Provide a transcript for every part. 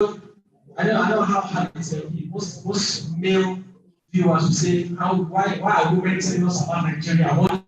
I know how hard it is. Most male viewers will say, why are women telling us about Nigeria?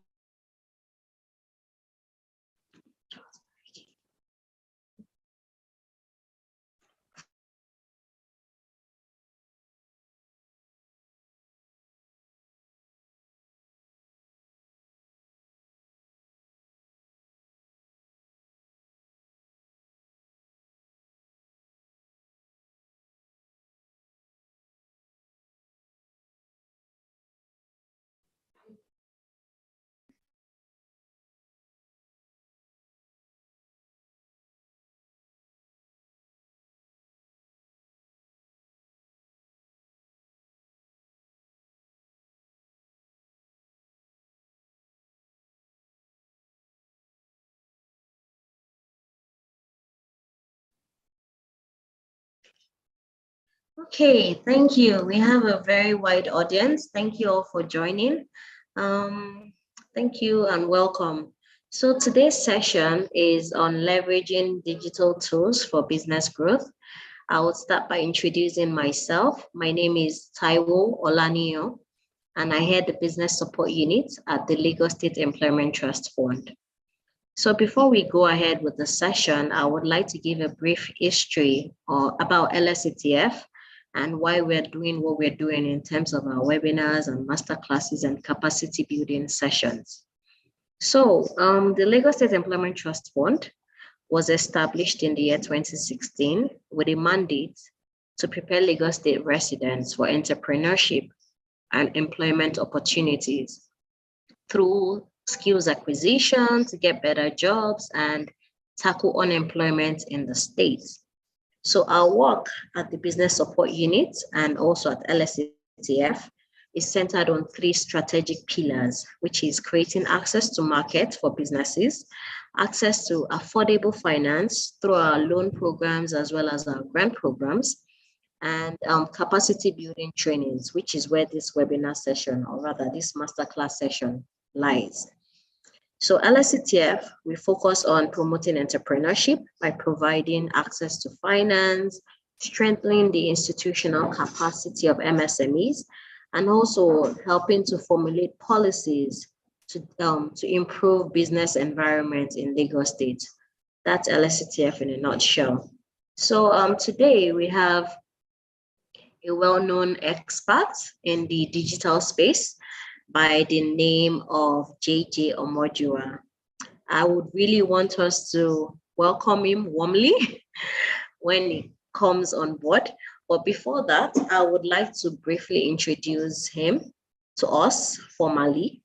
Okay, thank you. We have a very wide audience. Thank you all for joining. Thank you and welcome. So today's session is on leveraging digital tools for business growth. I will start by introducing myself. My name is Taiwo Olaniyo, and I head the business support unit at the Lagos State Employment Trust Fund. So before we go ahead with the session, I would like to give a brief history about LSETF and why we're doing what we're doing in terms of our webinars and masterclasses and capacity building sessions. So the Lagos State Employment Trust Fund was established in the year 2016 with a mandate to prepare Lagos State residents for entrepreneurship and employment opportunities through skills acquisition to get better jobs and tackle unemployment in the states. So our work at the business support unit and also at LSETF is centered on three strategic pillars, which is creating access to market for businesses, access to affordable finance through our loan programs as well as our grant programs, and capacity building trainings, which is where this webinar session, or rather this masterclass session, lies. So LSETF, we focus on promoting entrepreneurship by providing access to finance, strengthening the institutional capacity of MSMEs, and also helping to formulate policies to improve business environment in Lagos State. That's LSETF in a nutshell. So today we have a well-known expert in the digital space by the name of JJ Omojuwa. I would really want us to welcome him warmly when he comes on board. But before that, I would like to briefly introduce him to us formally.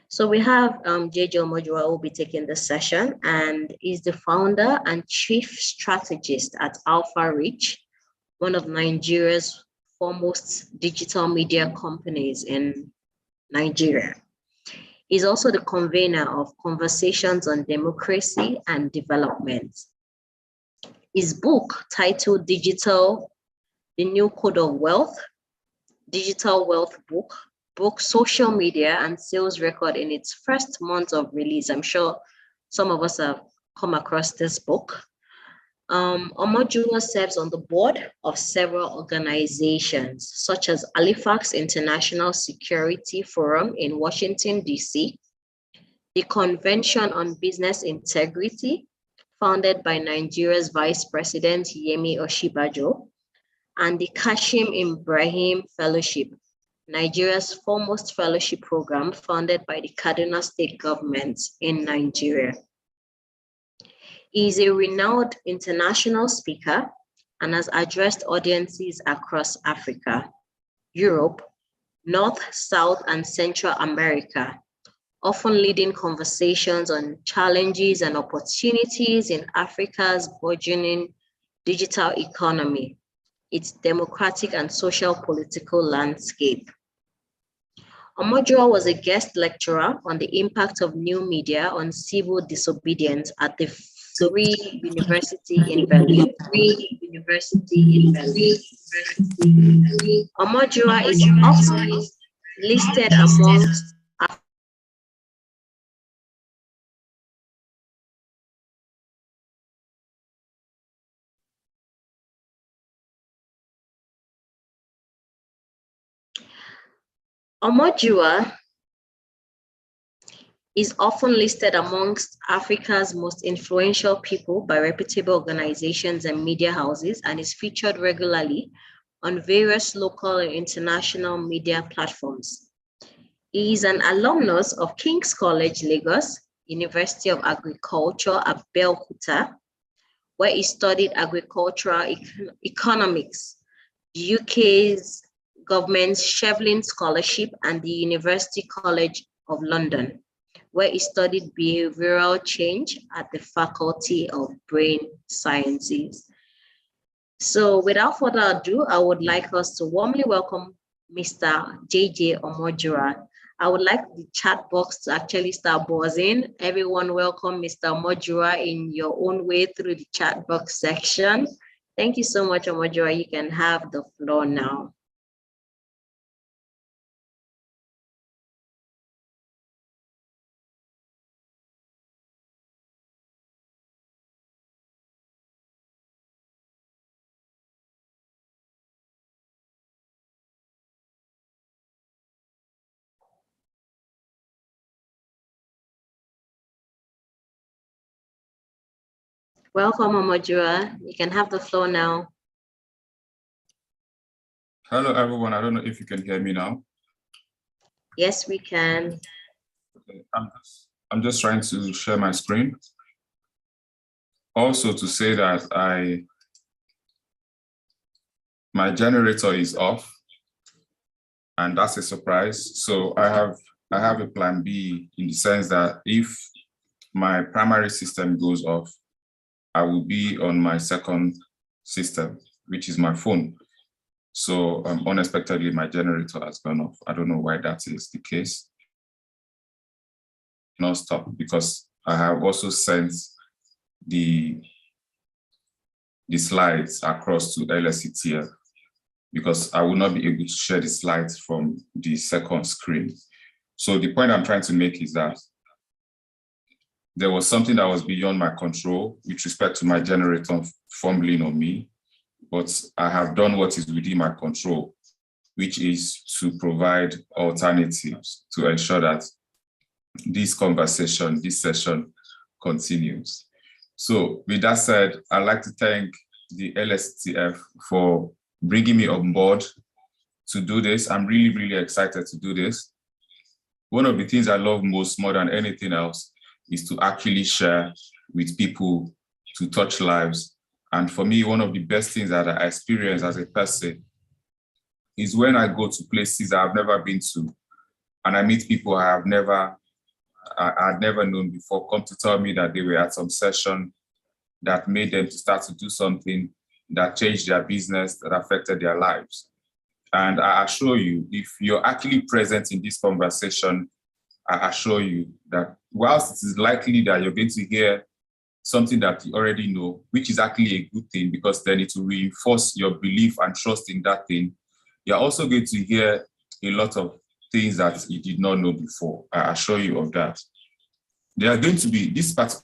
So we have JJ Omojuwa who will be taking the session, and he's the founder and chief strategist at Alpha Reach, one of Nigeria's foremost digital media companies in Nigeria. He's also the convener of Conversations on Democracy and Development. His book titled Digital, The New Code of Wealth, Digital Wealth Book, broke social media and sales record in its first month of release. I'm sure some of us have come across this book. Omojuwa serves on the board of several organizations, such as Halifax International Security Forum in Washington, D.C., the Convention on Business Integrity, founded by Nigeria's Vice President Yemi Oshibajo, and the Kashim Ibrahim Fellowship, Nigeria's foremost fellowship program founded by the Kaduna State government in Nigeria. He is a renowned international speaker and has addressed audiences across Africa, Europe, North, South, and Central America, often leading conversations on challenges and opportunities in Africa's burgeoning digital economy, its democratic and social political landscape. Omojuwa was a guest lecturer on the impact of new media on civil disobedience at the Free University in Berlin. Omojuwa is often listed amongst Omojuwa is often listed amongst Africa's most influential people by reputable organizations and media houses and is featured regularly on various local and international media platforms. He is an alumnus of King's College, Lagos, University of Agriculture, Abeokuta, where he studied agricultural economics, the UK's government's Shevlin Scholarship, and the University College of London, where he studied behavioral change at the Faculty of Brain Sciences. So without further ado, I would like us to warmly welcome Mr. JJ Omojuwa. I would like the chat box to actually start buzzing. Everyone welcome Mr. Omojuwa in your own way through the chat box section. Thank you so much, Omojuwa. You can have the floor now. Welcome, Omojuwa. You can have the floor now. Hello, everyone. I don't know if you can hear me now. Yes, we can. Okay. I'm just trying to share my screen. Also to say that my generator is off, and that's a surprise. So I have a plan B in the sense that if my primary system goes off, I will be on my second system, which is my phone. So unexpectedly, my generator has gone off. I don't know why that is the case. Not stop, because I have also sent the slides across to LSETF, because I will not be able to share the slides from the second screen. So the point I'm trying to make is that there was something that was beyond my control with respect to my generator fumbling on me, but I have done what is within my control, which is to provide alternatives to ensure that this conversation, this session continues. So with that said, I'd like to thank the LSTF for bringing me on board to do this. I'm really, really excited to do this. One of the things I love most, more than anything else, is to actually share with people, to touch lives. And for me, one of the best things that I experience as a person is when I go to places I've never been to, and I meet people I'd never known before, come to tell me that they were at some session that made them to start to do something that changed their business, that affected their lives. And I assure you, if you're actually present in this conversation, I assure you that whilst it is likely that you're going to hear something that you already know, which is actually a good thing, because then it will reinforce your belief and trust in that thing, you're also going to hear a lot of things that you did not know before. I assure you of that. There are going to be this part.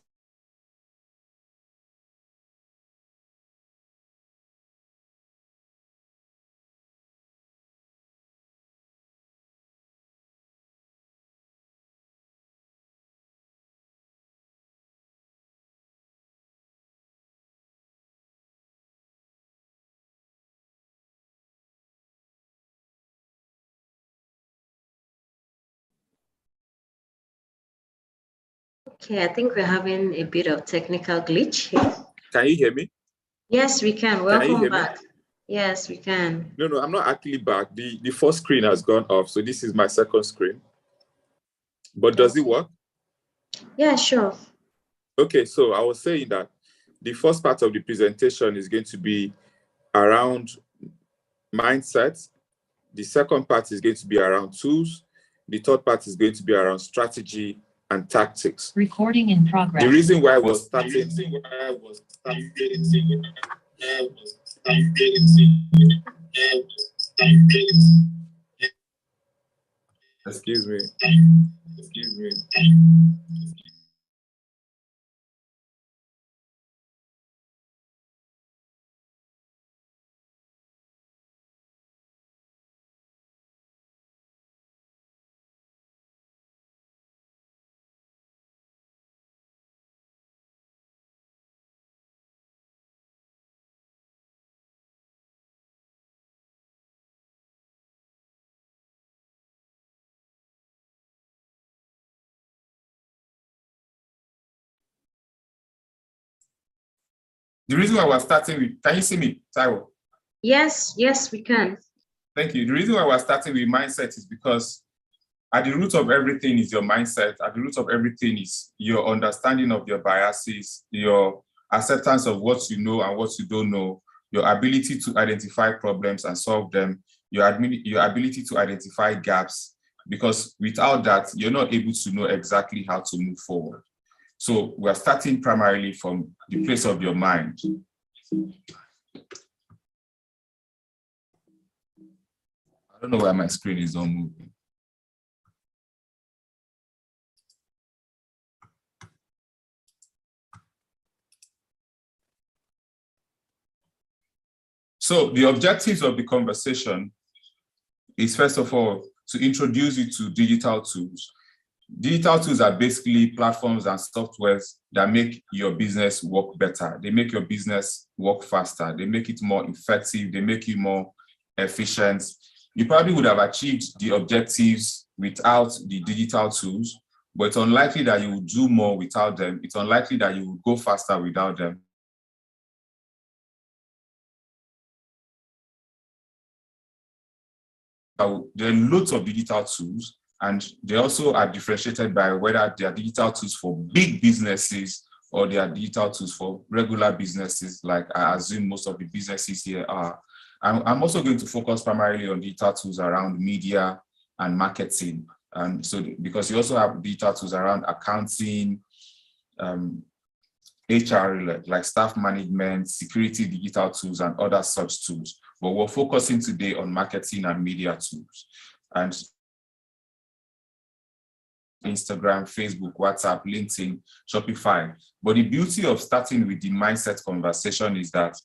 Okay, I think we're having a bit of technical glitch here. Can you hear me? Yes, we can. Welcome back. Me? Yes, we can. No, I'm not actually back. The first screen has gone off, so this is my second screen. But does it work? Yeah, sure. Okay, so I was saying that the first part of the presentation is going to be around mindset. The second part is going to be around tools. The third part is going to be around strategy and tactics. Recording in progress. The reason why I was starting. Excuse me. The reason why we're starting with, can you see me, Taiwo? Yes, we can. Thank you. The reason why we're starting with mindset is because at the root of everything is your mindset. At the root of everything is your understanding of your biases, your acceptance of what you know and what you don't know, your ability to identify problems and solve them, your ability to identify gaps, because without that, you're not able to know exactly how to move forward. So we're starting primarily from the place of your mind. I don't know why my screen is not moving. So the objectives of the conversation is, first of all, to introduce you to digital tools. Digital tools are basically platforms and softwares that make your business work better. They make your business work faster. They make it more effective. They make you more efficient. You probably would have achieved the objectives without the digital tools, but it's unlikely that you will do more without them. It's unlikely that you will go faster without them. There are loads of digital tools, and they also are differentiated by whether they are digital tools for big businesses or they are digital tools for regular businesses, like I assume most of the businesses here are. I'm also going to focus primarily on digital tools around media and marketing. So because you also have digital tools around accounting, HR, like staff management, security digital tools, and other such tools. But we're focusing today on marketing and media tools. And Instagram, Facebook, WhatsApp, LinkedIn, Shopify. But the beauty of starting with the mindset conversation is that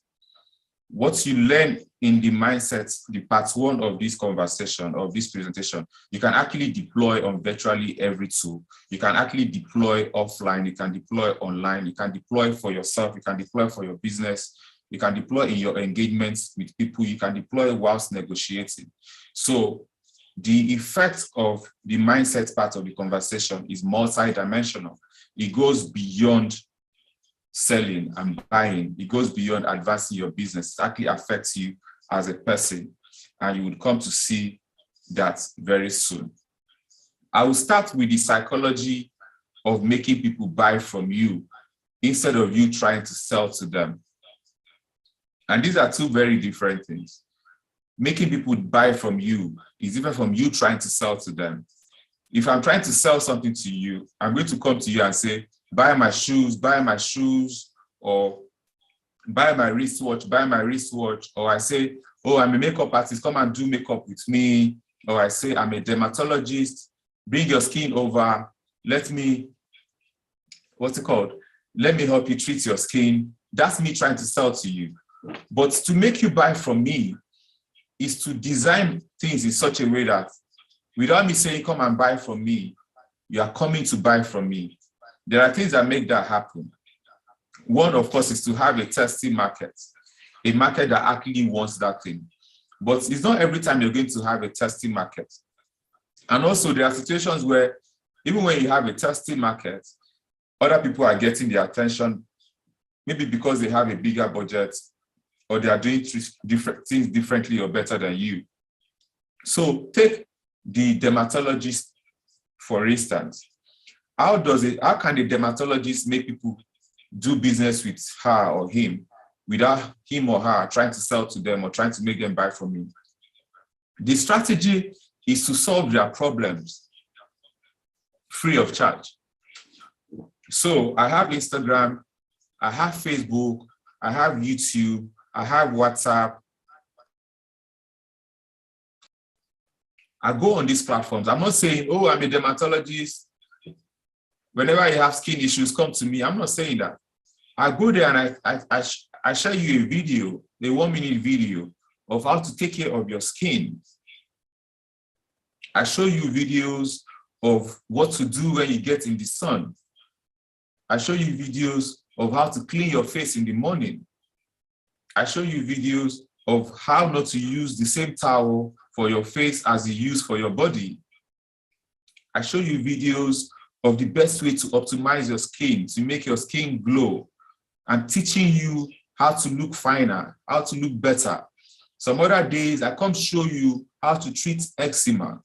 what you learn in the mindset, the part one of this conversation, of this presentation, you can actually deploy on virtually every tool. You can actually deploy offline, you can deploy online, you can deploy for yourself, you can deploy for your business, you can deploy in your engagements with people, you can deploy whilst negotiating. So the effect of the mindset part of the conversation is multidimensional. It goes beyond selling and buying. It goes beyond advancing your business. It actually affects you as a person, and you would come to see that very soon. I will start with the psychology of making people buy from you instead of you trying to sell to them. And these are two very different things. Making people buy from you is different from you trying to sell to them. If I'm trying to sell something to you, I'm going to come to you and say, buy my shoes, or buy my wristwatch, or I say, oh, I'm a makeup artist, come and do makeup with me, or I say, I'm a dermatologist, bring your skin over, let me help you treat your skin. That's me trying to sell to you. But to make you buy from me is to design things in such a way that without me saying, come and buy from me, you are coming to buy from me. There are things that make that happen. One, of course, is to have a testing market, a market that actually wants that thing. But it's not every time you're going to have a testing market. And also there are situations where even when you have a testing market, other people are getting their attention, maybe because they have a bigger budget or they are doing different things differently or better than you. So take the dermatologist, for instance. How can the dermatologist make people do business with her or him without him or her trying to sell to them or trying to make them buy from him? The strategy is to solve their problems free of charge. So I have Instagram, I have Facebook, I have YouTube, I have WhatsApp. I go on these platforms. I'm not saying, oh, I'm a dermatologist. Whenever you have skin issues, come to me. I'm not saying that. I go there and I show you a video, a 1-minute video of how to take care of your skin. I show you videos of what to do when you get in the sun. I show you videos of how to clean your face in the morning. I show you videos of how not to use the same towel for your face as you use for your body. I show you videos of the best way to optimize your skin, to make your skin glow, and teaching you how to look finer, how to look better. Some other days, I come show you how to treat eczema.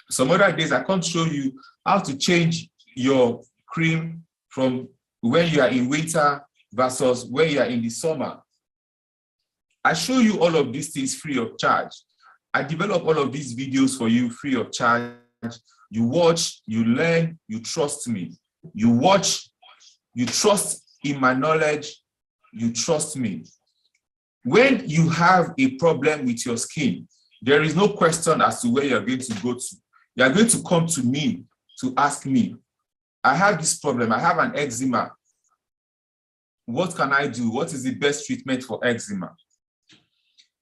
Some other days, I come show you how to change your cream from when you are in winter versus when you are in the summer. I show you all of these things free of charge. I develop all of these videos for you free of charge. You watch, you learn, you trust me. You watch, you trust in my knowledge, you trust me. When you have a problem with your skin, there is no question as to where you're going to go to. You're going to come to me to ask me, I have this problem, I have an eczema. What can I do? What is the best treatment for eczema?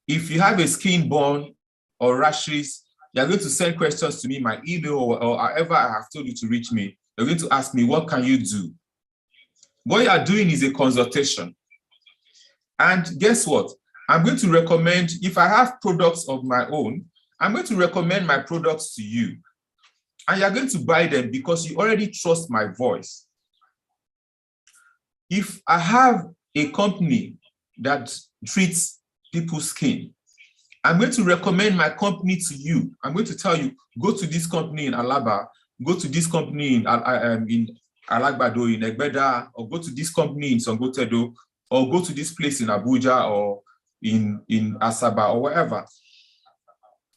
If you have a skin burn or rashes, you're going to send questions to me, my email, or however I have told you to reach me. You're going to ask me, what can you do? What you are doing is a consultation. And guess what? I'm going to recommend, if I have products of my own, I'm going to recommend my products to you. And you're going to buy them because you already trust my voice. If I have a company that treats people's skin, I'm going to recommend my company to you. I'm going to tell you, go to this company in Alaba, go to this company in Alagbado, in Egbeda, or go to this company in Songotedo, or go to this place in Abuja or in Asaba or wherever.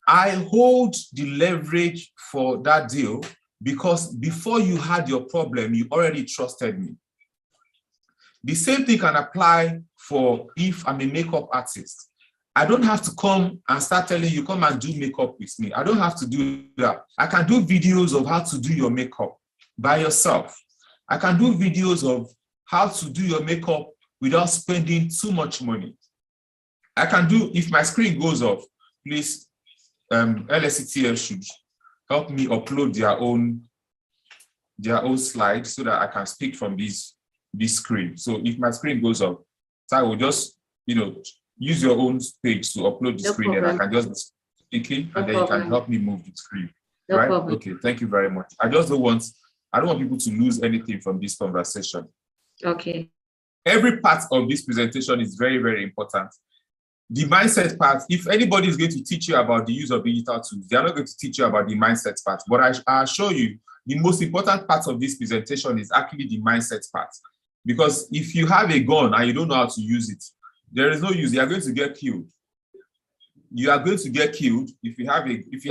I hold the leverage for that deal because before you had your problem, you already trusted me. The same thing can apply for if I'm a makeup artist. I don't have to come and start telling you, come and do makeup with me. I don't have to do that. I can do videos of how to do your makeup by yourself. I can do videos of how to do your makeup without spending too much money. I can do, if my screen goes off, please, LSCTL should help me upload their own slides so that I can speak from this screen. So if my screen goes off, so I will just, use your own page to upload the screen, and I can just be speaking, and then you can help me move the screen. Right? Okay, thank you very much. I don't want people to lose anything from this conversation. Okay. Every part of this presentation is very, very important. The mindset part, if anybody is going to teach you about the use of digital tools, they are not going to teach you about the mindset part. But I assure you, the most important part of this presentation is actually the mindset part. Because if you have a gun and you don't know how to use it, there is no use. You are going to get killed. You are going to get killed if you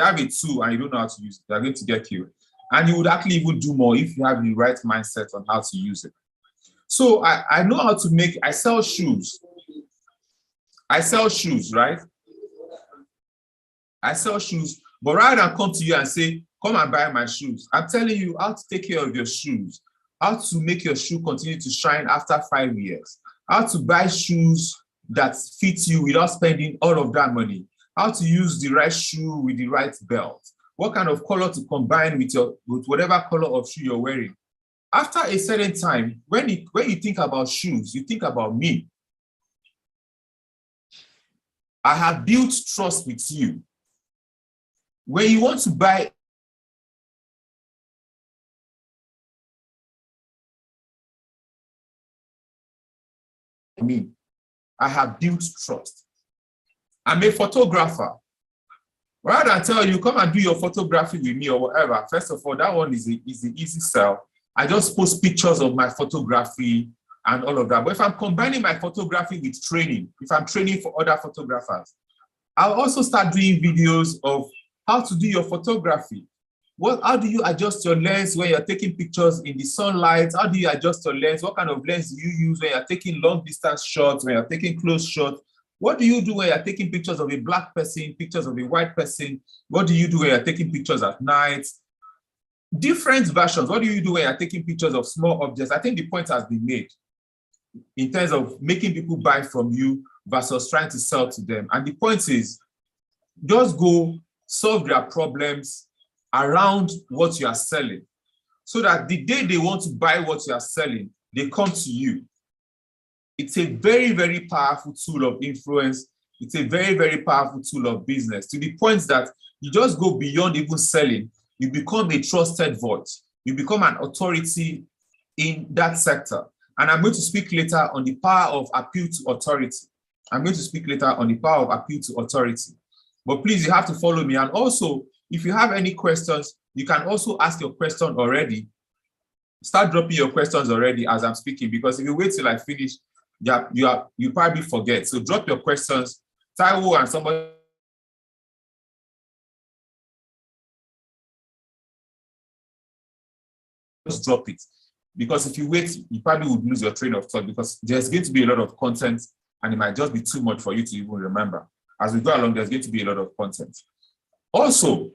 have a tool and you don't know how to use it. You are going to get killed. And you would actually even do more if you have the right mindset on how to use it. So I know how to make, I sell shoes. I sell shoes, right? I sell shoes, but rather than come to you and say, come and buy my shoes, I'm telling you how to take care of your shoes, how to make your shoe continue to shine after 5 years, how to buy shoes that fit you without spending all of that money, how to use the right shoe with the right belt, what kind of color to combine with whatever color of shoe you're wearing. After a certain time, when you think about shoes, you think about me. I have built trust with you. When you want to buy me, I have built trust. I'm a photographer. Rather than tell you, come and do your photography with me or whatever, first of all, that one is an easy sell. I just post pictures of my photography and all of that. But if I'm combining my photography with training, if I'm training for other photographers, I'll also start doing videos of how to do your photography. How do you adjust your lens when you're taking pictures in the sunlight? How do you adjust your lens? What kind of lens do you use when you're taking long distance shots, when you're taking close shots? What do you do when you're taking pictures of a black person, pictures of a white person? What do you do when you're taking pictures at night? Different versions. What do you do when you're taking pictures of small objects? I think the point has been made in terms of making people buy from you versus trying to sell to them. And the point is, just go solve their problems around what you are selling, so that the day they want to buy what you are selling, they come to you. It's a very, very powerful tool of influence. It's a very, very powerful tool of business, to the point that you just go beyond even selling. You become a trusted voice. You become an authority in that sector. And I'm going to speak later on the power of appeal to authority. I'm going to speak later on the power of appeal to authority. But please, you have to follow me. And also, if you have any questions, you can also ask your question already. Start dropping your questions already as I'm speaking, because if you wait till I finish, you probably forget. So drop your questions. Taiwo and somebody just drop it. Because if you wait, you probably would lose your train of thought, because there's going to be a lot of content and it might just be too much for you to even remember. As we go along, there's going to be a lot of content. Also,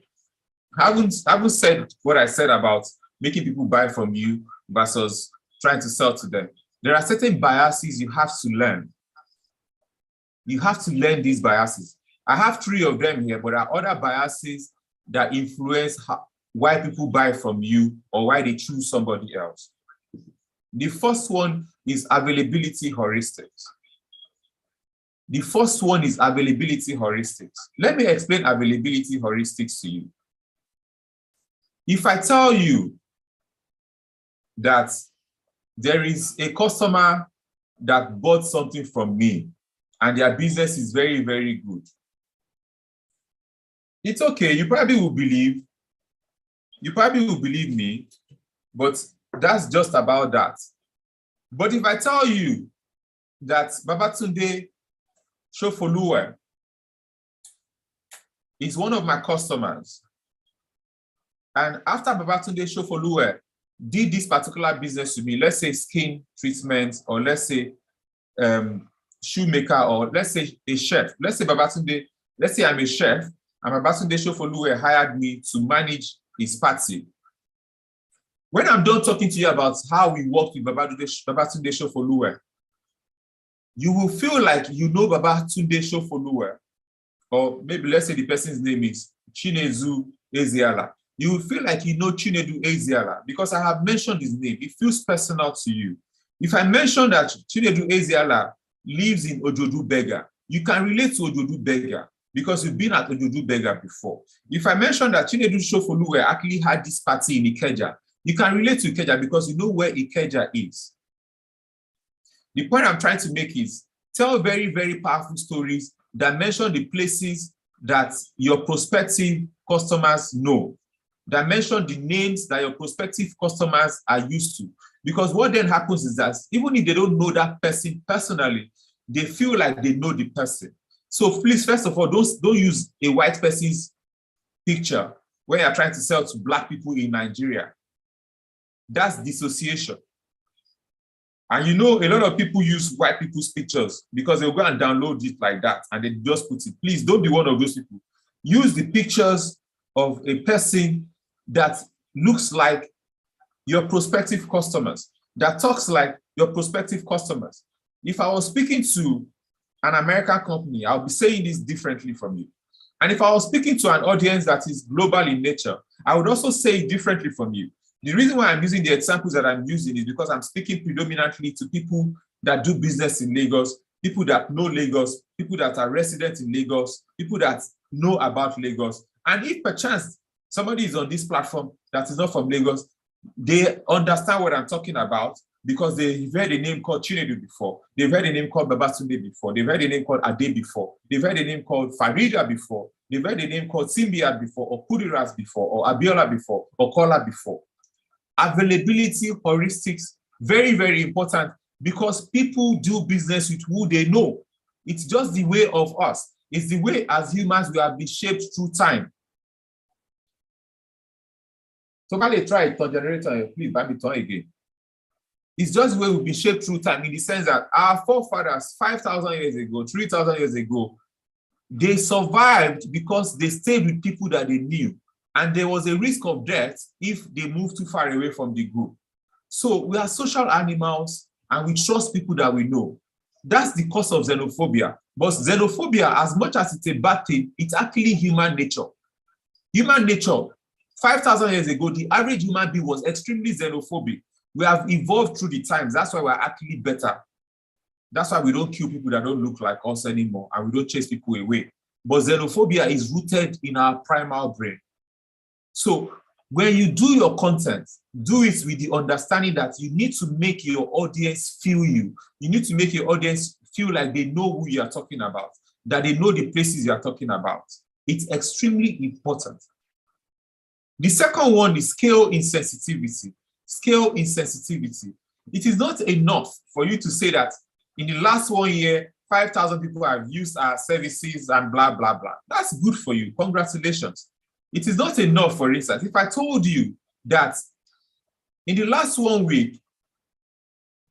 I haven't said what I said about making people buy from you versus trying to sell to them. There are certain biases you have to learn. You have to learn these biases. I have 3 of them here, but there are other biases that influence why people buy from you or why they choose somebody else. The first one is availability heuristics. The first one is availability heuristics. Let me explain availability heuristics to you. If I tell you that there is a customer that bought something from me and their business is very, very good, it's okay. You probably will believe me, but that's just about that. But if I tell you that Babatunde Shofoluwe is one of my customers, and after Babatunde Shofoluwe did this particular business to me, let's say skin treatment, or let's say shoemaker, or let's say a chef. Let's say I'm a chef, and Babatunde Shofoluwe hired me to manage his party. When I'm done talking to you about how we worked with Babatunde Shofoluwe, you will feel like you know Babatunde Shofoluwe, or maybe let's say the person's name is Chinedu Ezeala. You will feel like you know Chinedu Ezeala because I have mentioned his name. It feels personal to you. If I mention that Chinedu Ezeala lives in Ojodu Bega, you can relate to Ojodu Bega because you've been at Ojodu Bega before. If I mention that Chinedu Shofoluwe actually had this party in Ikeja, you can relate to Ikeja because you know where Ikeja is. The point I'm trying to make is tell very, very powerful stories that mention the places that your prospective customers know, that mention the names that your prospective customers are used to. Because what then happens is that even if they don't know that person personally, they feel like they know the person. So please, first of all, don't use a white person's picture when you're trying to sell to Black people in Nigeria. That's dissociation. And you know, a lot of people use white people's pictures because they'll go and download it like that and they just put it. Please don't be one of those people. Use the pictures of a person that looks like your prospective customers, that talks like your prospective customers. If I was speaking to an American company, I'll be saying this differently from you. And if I was speaking to an audience that is global in nature, I would also say it differently from you. The reason why I'm using the examples that I'm using is because I'm speaking predominantly to people that do business in Lagos, people that know Lagos, people that are residents in Lagos, people that know about Lagos. And if perchance somebody is on this platform that is not from Lagos, they understand what I'm talking about because they've heard a name called Chinedu before, they've heard a name called Babatunde before, they've heard a name called Ade before, they've heard a name called Farida before, they've heard a name called Simbiat before, or Kudiras before, or Abiola before, or Kola before. Availability heuristics, very, very important because people do business with who they know. It's just the way of us. It's the way as humans we have been shaped through time. So can they try it on generator, please, buy me turn again. It's just the way we've been shaped through time in the sense that our forefathers 5,000 years ago, 3,000 years ago, they survived because they stayed with people that they knew. And there was a risk of death if they moved too far away from the group. So we are social animals and we trust people that we know. That's the cause of xenophobia. But xenophobia, as much as it's a bad thing, it's actually human nature. Human nature, 5,000 years ago, the average human being was extremely xenophobic. We have evolved through the times. That's why we're actually better. That's why we don't kill people that don't look like us anymore and we don't chase people away. But xenophobia is rooted in our primal brain. So when you do your content, do it with the understanding that you need to make your audience feel you. You need to make your audience feel like they know who you are talking about, that they know the places you are talking about. It's extremely important. The second one is scale insensitivity. Scale insensitivity. It is not enough for you to say that in the last 1 year, 5,000 people have used our services and blah, blah, blah. That's good for you. Congratulations. It is not enough, for instance. If I told you that in the last 1 week,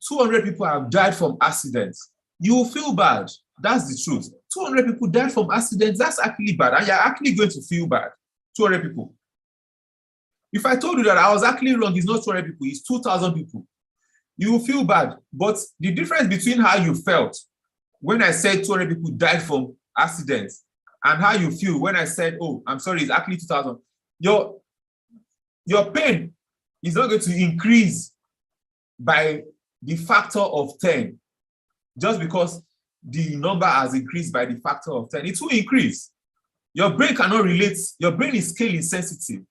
200 people have died from accidents, you will feel bad. That's the truth. 200 people died from accidents. That's actually bad. And you're actually going to feel bad. 200 people. If I told you that I was actually wrong, it's not 200 people, it's 2,000 people, you will feel bad. But the difference between how you felt when I said 200 people died from accidents and how you feel when I said, oh, I'm sorry, it's actually 2,000, your pain is not going to increase by the factor of 10 just because the number has increased by the factor of 10. It will increase. Your brain cannot relate. Your brain is scale insensitive.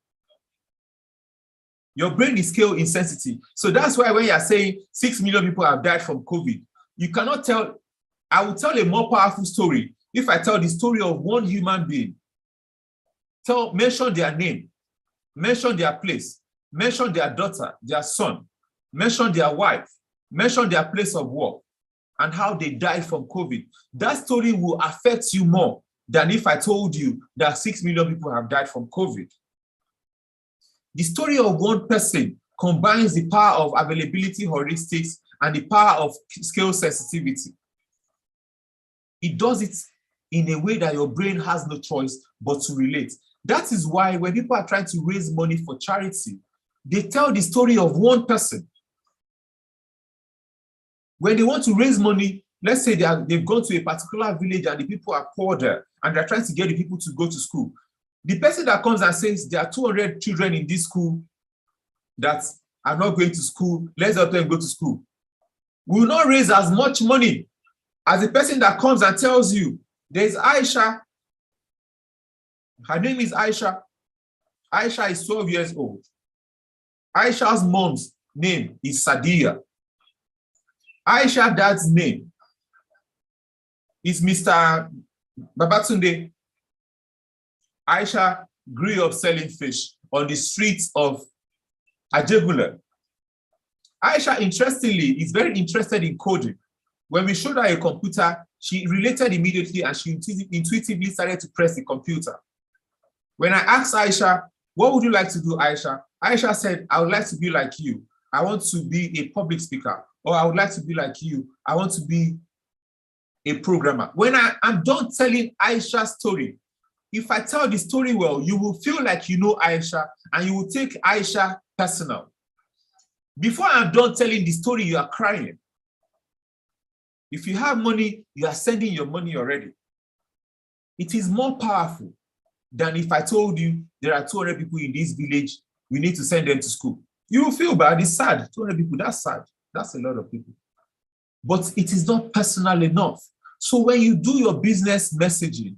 Your brain is scale insensitive. So that's why when you're saying 6 million people have died from COVID, you cannot tell. I will tell a more powerful story if I tell the story of one human being. Mention their name, mention their place, mention their daughter, their son, mention their wife, mention their place of work, and how they died from COVID. That story will affect you more than if I told you that 6 million people have died from COVID. The story of one person combines the power of availability heuristics and the power of scale sensitivity. It does it in a way that your brain has no choice but to relate. That is why when people are trying to raise money for charity, they tell the story of one person. When they want to raise money, let's say they've gone to a particular village and the people are poor there and they're trying to get the people to go to school. The person that comes and says there are 200 children in this school that are not going to school, let's help them go to school, will not raise as much money as the person that comes and tells you there's Aisha. Her name is Aisha. Aisha is 12 years old. Aisha's mom's name is Sadia. Aisha's dad's name is Mr. Babatunde. Aisha grew up selling fish on the streets of Ajegula. Aisha, interestingly, is very interested in coding. When we showed her a computer, she related immediately and she intuitively started to press the computer. When I asked Aisha, what would you like to do, Aisha? Aisha said, I would like to be like you. I want to be a public speaker. Or I would like to be like you. I want to be a programmer. When I'm done telling Aisha's story, if I tell the story well, you will feel like you know Aisha and you will take Aisha personal. Before I'm done telling the story, you are crying. If you have money, you are sending your money already. It is more powerful than if I told you there are 200 people in this village, we need to send them to school. You will feel bad, it's sad. 200 people, that's sad. That's a lot of people. But it is not personal enough. So when you do your business messaging,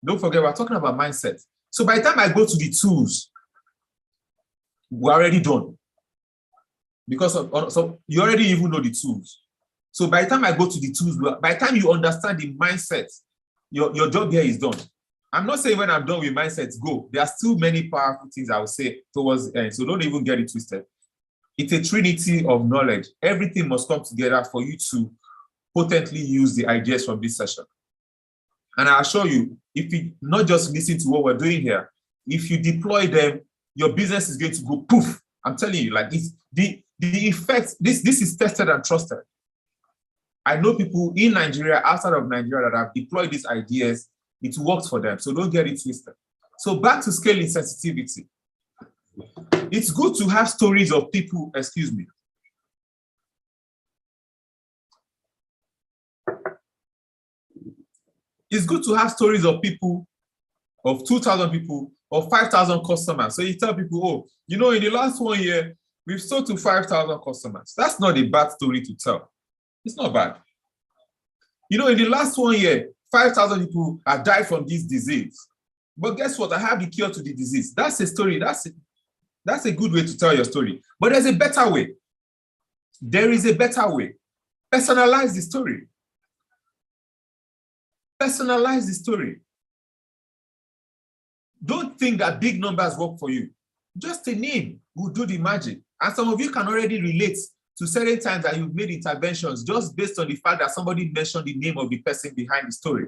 don't forget, we're talking about mindset. So by the time I go to the tools, we're already done. Because so you already even know the tools. So by the time I go to the tools, by the time you understand the mindset, your job here is done. I'm not saying when I'm done with mindsets, go. There are still many powerful things I will say towards the end. So don't even get it twisted. It's a trinity of knowledge. Everything must come together for you to potently use the ideas from this session. And I assure you, if you not just listen to what we're doing here, if you deploy them, your business is going to go poof. I'm telling you, like it's the effect, this is tested and trusted. I know people in Nigeria, outside of Nigeria, that have deployed these ideas. It works for them, so don't get it twisted. So back to scale insensitivity. It's good to have stories of people, excuse me. It's good to have stories of people, of 2,000 people, or 5,000 customers. So you tell people, oh, you know, in the last 1 year, we've sold to 5,000 customers. That's not a bad story to tell. It's not bad. You know, in the last 1 year, 5,000 people have died from this disease. But guess what? I have the cure to the disease. That's a story. That's a good way to tell your story. But there's a better way. There is a better way. Personalize the story. Personalize the story. Don't think that big numbers work for you. Just a name will do the magic. And some of you can already relate to certain times that you've made interventions just based on the fact that somebody mentioned the name of the person behind the story.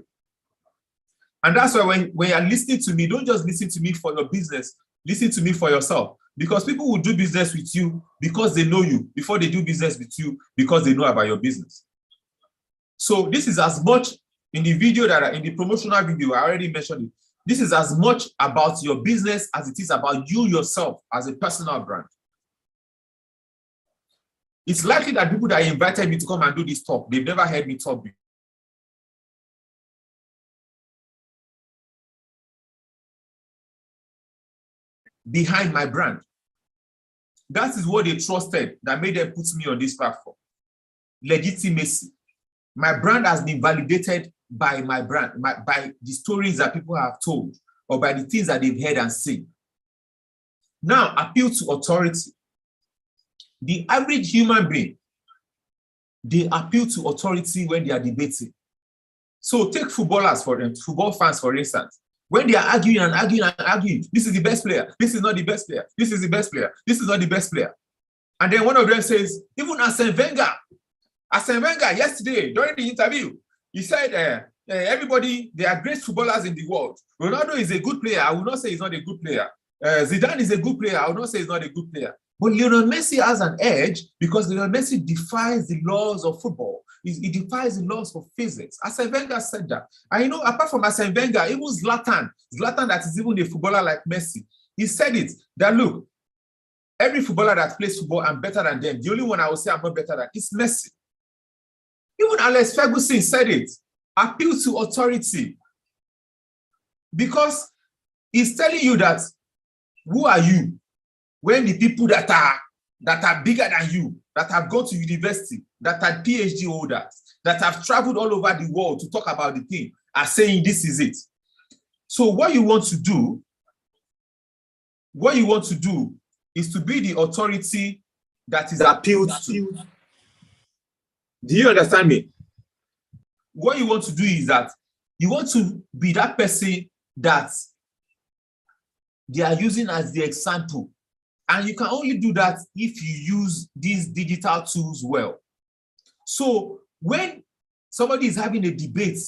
And that's why when you're listening to me, don't just listen to me for your business. Listen to me for yourself. Because people will do business with you because they know you, before they do business with you because they know about your business. So this is as much in the video that in the promotional video, I already mentioned it. This is as much about your business as it is about you yourself as a personal brand. It's likely that people that invited me to come and do this talk, they've never heard me talk before. Behind my brand. That is what they trusted that made them put me on this platform. Legitimacy. My brand has been validated by my brand, by the stories that people have told, or by the things that they've heard and seen. Now, appeal to authority. The average human being, they appeal to authority when they are debating. So take footballers for them, football fans, for instance. When they are arguing and arguing and arguing, this is the best player, this is not the best player, this is the best player, this is not the best player. And then one of them says, even Arsene Wenger yesterday during the interview, he said, everybody, they are great footballers in the world. Ronaldo is a good player. I will not say he's not a good player. Zidane is a good player. I will not say he's not a good player. But Lionel Messi has an edge because Lionel Messi defies the laws of football. He defies the laws of physics. Arsene Wenger said that. And you know, apart from Arsene Wenger, even Zlatan that is even a footballer like Messi, he said it, that look, every footballer that plays football, I'm better than them. The only one I will say I'm not better than is Messi. Even Alex Ferguson said it. Appeal to authority. Because he's telling you that, who are you? When the people that are bigger than you, that have gone to university, that are PhD holders, that have traveled all over the world to talk about the thing, are saying this is it. So what you want to do is to be the authority that is appealed to. Do you understand me? What you want to do is that you want to be that person that they are using as the example. And you can only do that if you use these digital tools well. So when somebody is having a debate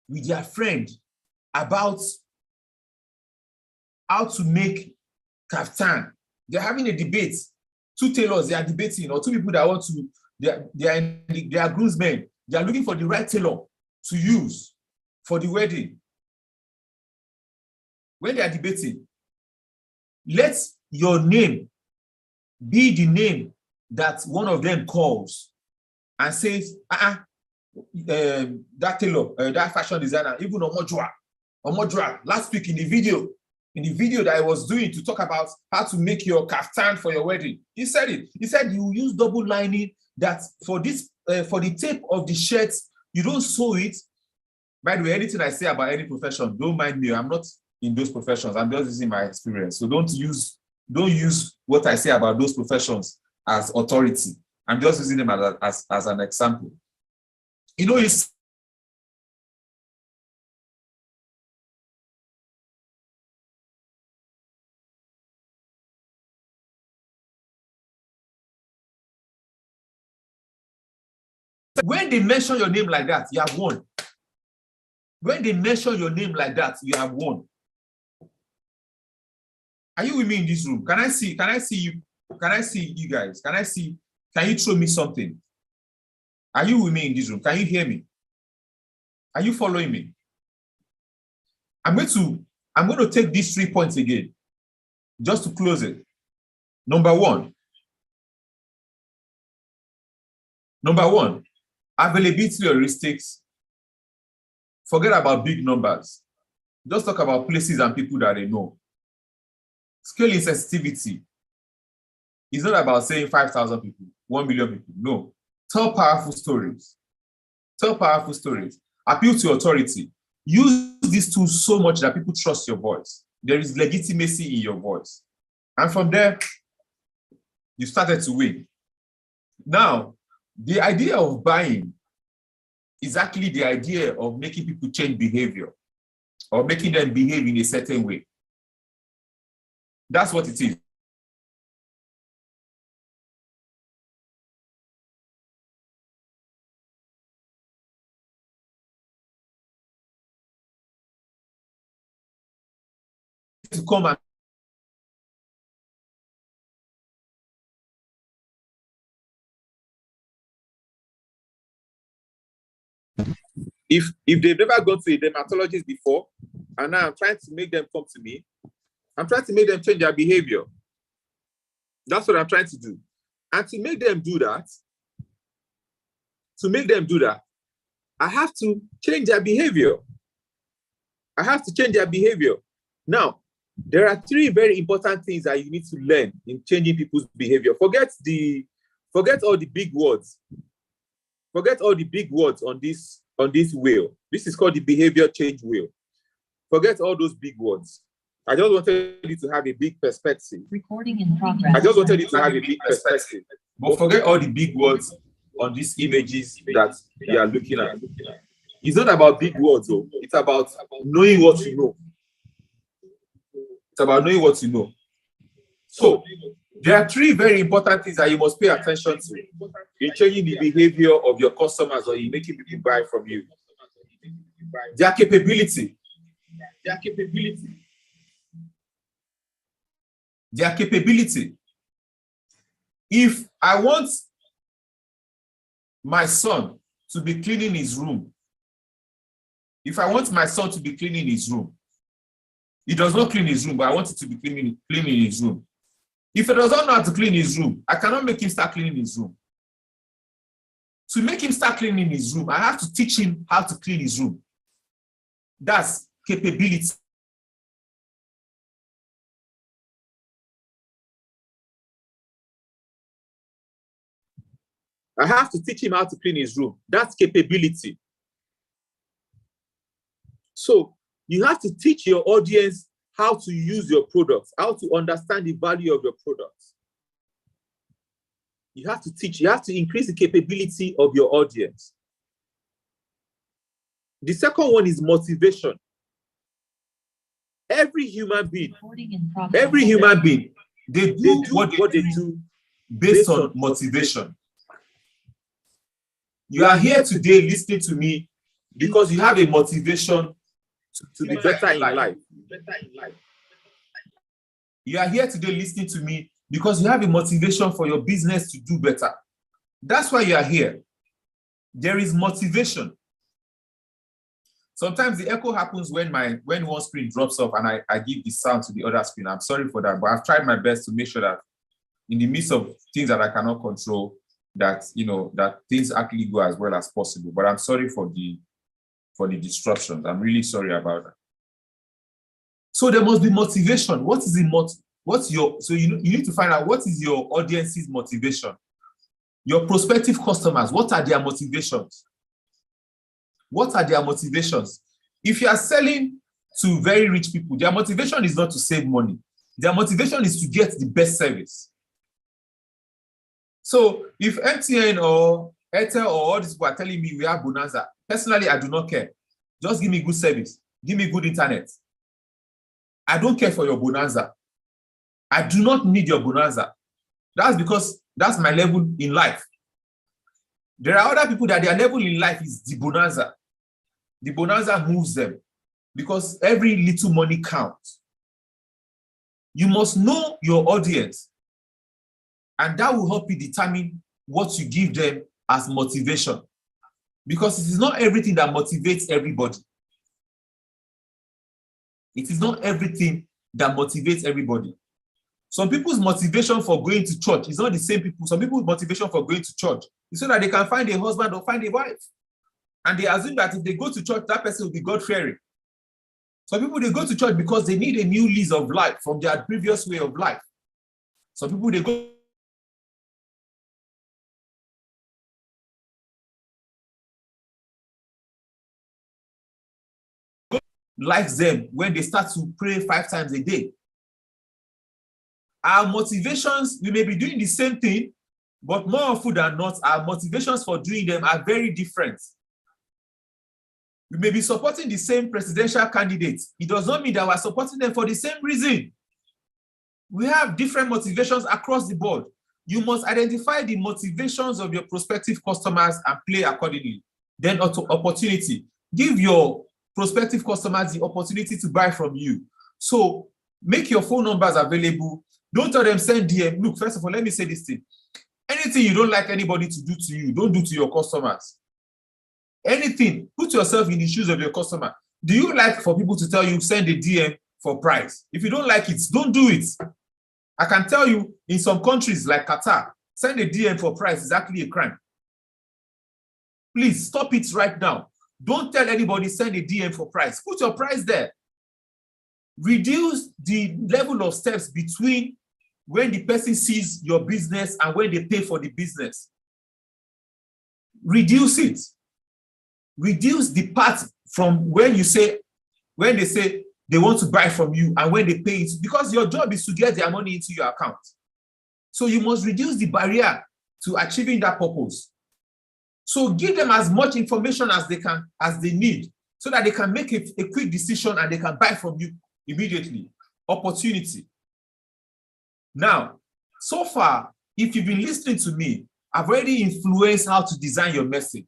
with their friend about how to make kaftan, they're having a debate. Two tailors, they are debating, or two people that want to, they are groomsmen. They are looking for the right tailor to use for the wedding. When they are debating, let your name be the name that one of them calls and says, that tailor, that fashion designer, even Omojuwa, last week in the video that I was doing to talk about how to make your kaftan for your wedding, he said it. He said you use double lining, that for this, for the tape of the shirt, you don't sew it. By the way, anything I say about any profession, don't mind me. I'm not in those professions. I'm just using my experience. So don't use what I say about those professions as authority. I'm just using them as an example. You know, it's when they mention your name like that, you have won. When they mention your name like that, you have won. Are you with me in this room? Can I see you? Can I see you guys? Can you throw me something? Are you with me in this room? Can you hear me? Are you following me? I'm going to take these 3 points again, just to close it. Number one, availability heuristics. Forget about big numbers. Just talk about places and people that they know. Scale insensitivity. It's not about saying 5,000 people, 1 million people. No. Tell powerful stories. Appeal to authority. Use these tools so much that people trust your voice. There is legitimacy in your voice. And from there, you started to win. Now, the idea of buying is actually the idea of making people change behavior or making them behave in a certain way. That's what it is. To come and if they've never gone to a dermatologist before, and now I'm trying to make them come to me, I'm trying to make them change their behavior. That's what I'm trying to do. And to make them do that, I have to change their behavior. I have to change their behavior. Now, there are three very important things that you need to learn in changing people's behavior. Forget all the big words. Forget all the big words on this wheel. This is called the behavior change wheel. Forget all those big words. I just wanted you to have a big perspective. Recording in progress. I just wanted you to have a big perspective. but forget all the big words on these Images that you are looking at. It's not about big words, though. It's about knowing what you know. It's about knowing what you know. So there are three very important things that you must pay attention to in changing the behavior of your customers or in making people buy from you. Their capability. Their capability. Their capability. If I want my son to be cleaning his room, he does not clean his room, but I want it to be cleaning his room. If he does not know how to clean his room, I cannot make him start cleaning his room. To make him start cleaning his room, I have to teach him how to clean his room. That's capability. I have to teach him how to clean his room. That's capability. So you have to teach your audience how to use your products, how to understand the value of your products. You have to increase the capability of your audience. The second one is motivation. Every human being, they do what they do based on motivation. You are here today listening to me because you have a motivation to be better in life. You are here today listening to me because you have a motivation for your business to do better. That's why you are here. There is motivation. Sometimes the echo happens when one screen drops off and I give the sound to the other screen. I'm sorry for that, but I've tried my best to make sure that in the midst of things that I cannot control, that that things actually go as well as possible. But I'm sorry for the disruptions. I'm really sorry about that. So there must be motivation. What is the so you need to find out what is your audience's motivation. Your prospective customers, what are their motivations? What are their motivations? If you are selling to very rich people, their motivation is not to save money. Their motivation is to get the best service. So if MTN or Airtel or all these people are telling me we have bonanza, personally, I do not care. Just give me good service. Give me good internet. I don't care for your bonanza. I do not need your bonanza. That's because that's my level in life. There are other people that their level in life is the bonanza. The bonanza moves them because every little money counts. You must know your audience, and that will help you determine what you give them as motivation. Because it is not everything that motivates everybody. It is not everything that motivates everybody. Some people's motivation for going to church is not the same people. Some people's motivation for going to church is so that they can find a husband or find a wife. And they assume that if they go to church, that person will be God-fearing. Some people, they go to church because they need a new lease of life from their previous way of life. Some people, they go likes them when they start to pray 5 times a day. Our motivations, we may be doing the same thing, but more often than not, our motivations for doing them are very different. We may be supporting the same presidential candidate. It does not mean that we're supporting them for the same reason. We have different motivations across the board. You must identify the motivations of your prospective customers and play accordingly. Then opportunity. Give your prospective customers the opportunity to buy from you. So make your phone numbers available. Don't tell them send DM. Look, first of all, let me say this thing. Anything you don't like anybody to do to you, don't do to your customers. Anything, put yourself in the shoes of your customer. Do you like for people to tell you send a DM for price? If you don't like it, don't do it. I can tell you in some countries like Qatar, send a DM for price is actually a crime. Please stop it right now. Don't tell anybody send a DM for price. Put your price there. Reduce the level of steps between when the person sees your business and when they pay for the business. Reduce it. Reduce the part from when they say they want to buy from you and when they pay it, because your job is to get their money into your account. So you must reduce the barrier to achieving that purpose. So give them as much information as they need, so that they can make a quick decision and they can buy from you immediately. Opportunity. Now, so far, if you've been listening to me, I've already influenced how to design your message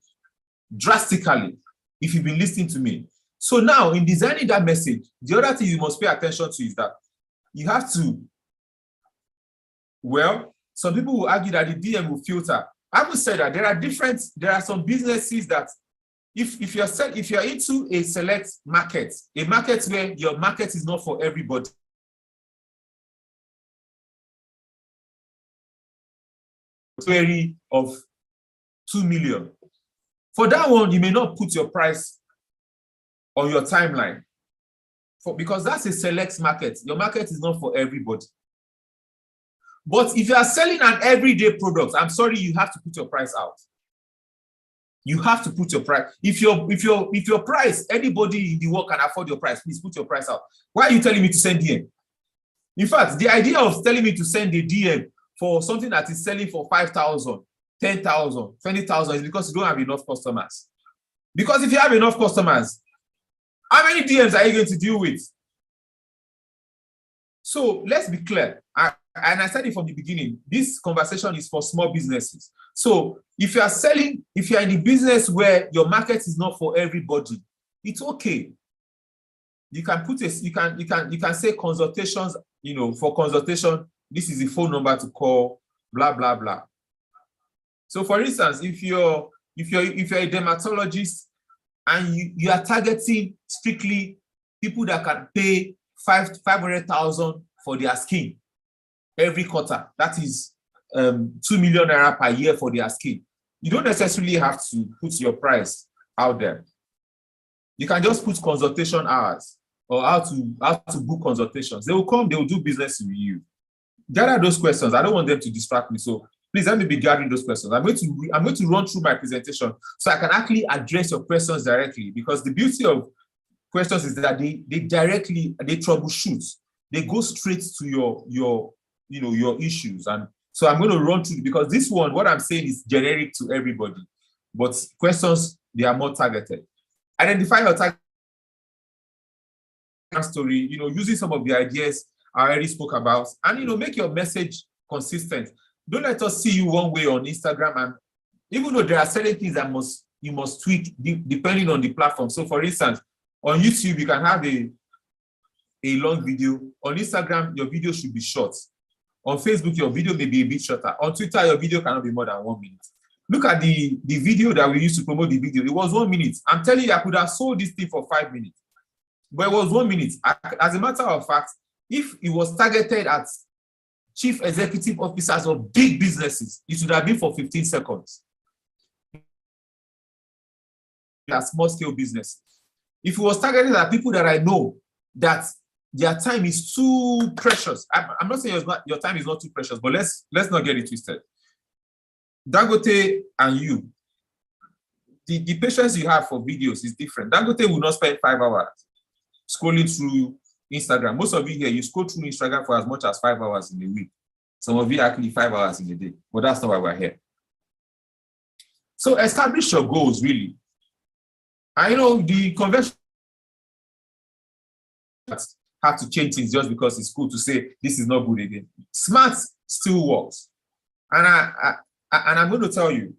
drastically, if you've been listening to me. So now, in designing that message, the other thing you must pay attention to is that you have to, well, some people will argue that the DM will filter. I would say that there are some businesses that if you're into a select market, a market where your market is not for everybody, query of 2 million. For that one, you may not put your price on your timeline, because that's a select market. Your market is not for everybody. But if you are selling an everyday product, I'm sorry, you have to put your price out. You have to put your price. If your price, anybody in the world can afford your price, please put your price out. Why are you telling me to send DM? In fact, the idea of telling me to send a DM for something that is selling for 5,000, 10,000, 20,000 is because you don't have enough customers. Because if you have enough customers, how many DMs are you going to deal with? So let's be clear. And I said it from the beginning, this conversation is for small businesses. So if you are in the business where your market is not for everybody, it's okay. You can say consultations, for consultation, this is the phone number to call, blah, blah, blah. So for instance, if you're a dermatologist and you are targeting strictly people that can pay 500,000 for their skin every quarter, that is 2 million naira per year for their skin, you don't necessarily have to put your price out there. You can just put consultation hours or how to book consultations. They will come, they will do business with you. Gather those questions. I don't want them to distract me. So please let me be gathering those questions. I'm going to run through my presentation so I can actually address your questions directly, because the beauty of questions is that they troubleshoot. They go straight to your issues. And so I'm going to run through, because this one, what I'm saying is generic to everybody, but questions, they are more targeted. Identify your target story, using some of the ideas I already spoke about, and make your message consistent. Don't let us see you one way on Instagram, and even though there are certain things that you must tweak depending on the platform. So for instance, on YouTube, you can have a long video. On Instagram, your video should be short. On Facebook, your video may be a bit shorter. On Twitter, your video cannot be more than 1 minute. Look at the video that we used to promote the video. It was 1 minute. I'm telling you, I could have sold this thing for 5 minutes, but it was 1 minute. As a matter of fact, if it was targeted at chief executive officers of big businesses, it should have been for 15 seconds. At small scale businesses. If it was targeted at people that I know that their time is too precious, I'm not saying your time is not too precious, but let's not get it twisted. Dangote and you, the patience you have for videos is different. Dangote will not spend 5 hours scrolling through Instagram. Most of you here, you scroll through Instagram for as much as 5 hours in a week. Some of you actually 5 hours in a day, but that's not why we're here. So establish your goals, really. I know the convention have to change things just because it's cool to say this is not good again. Smart still works. And I'm going to tell you,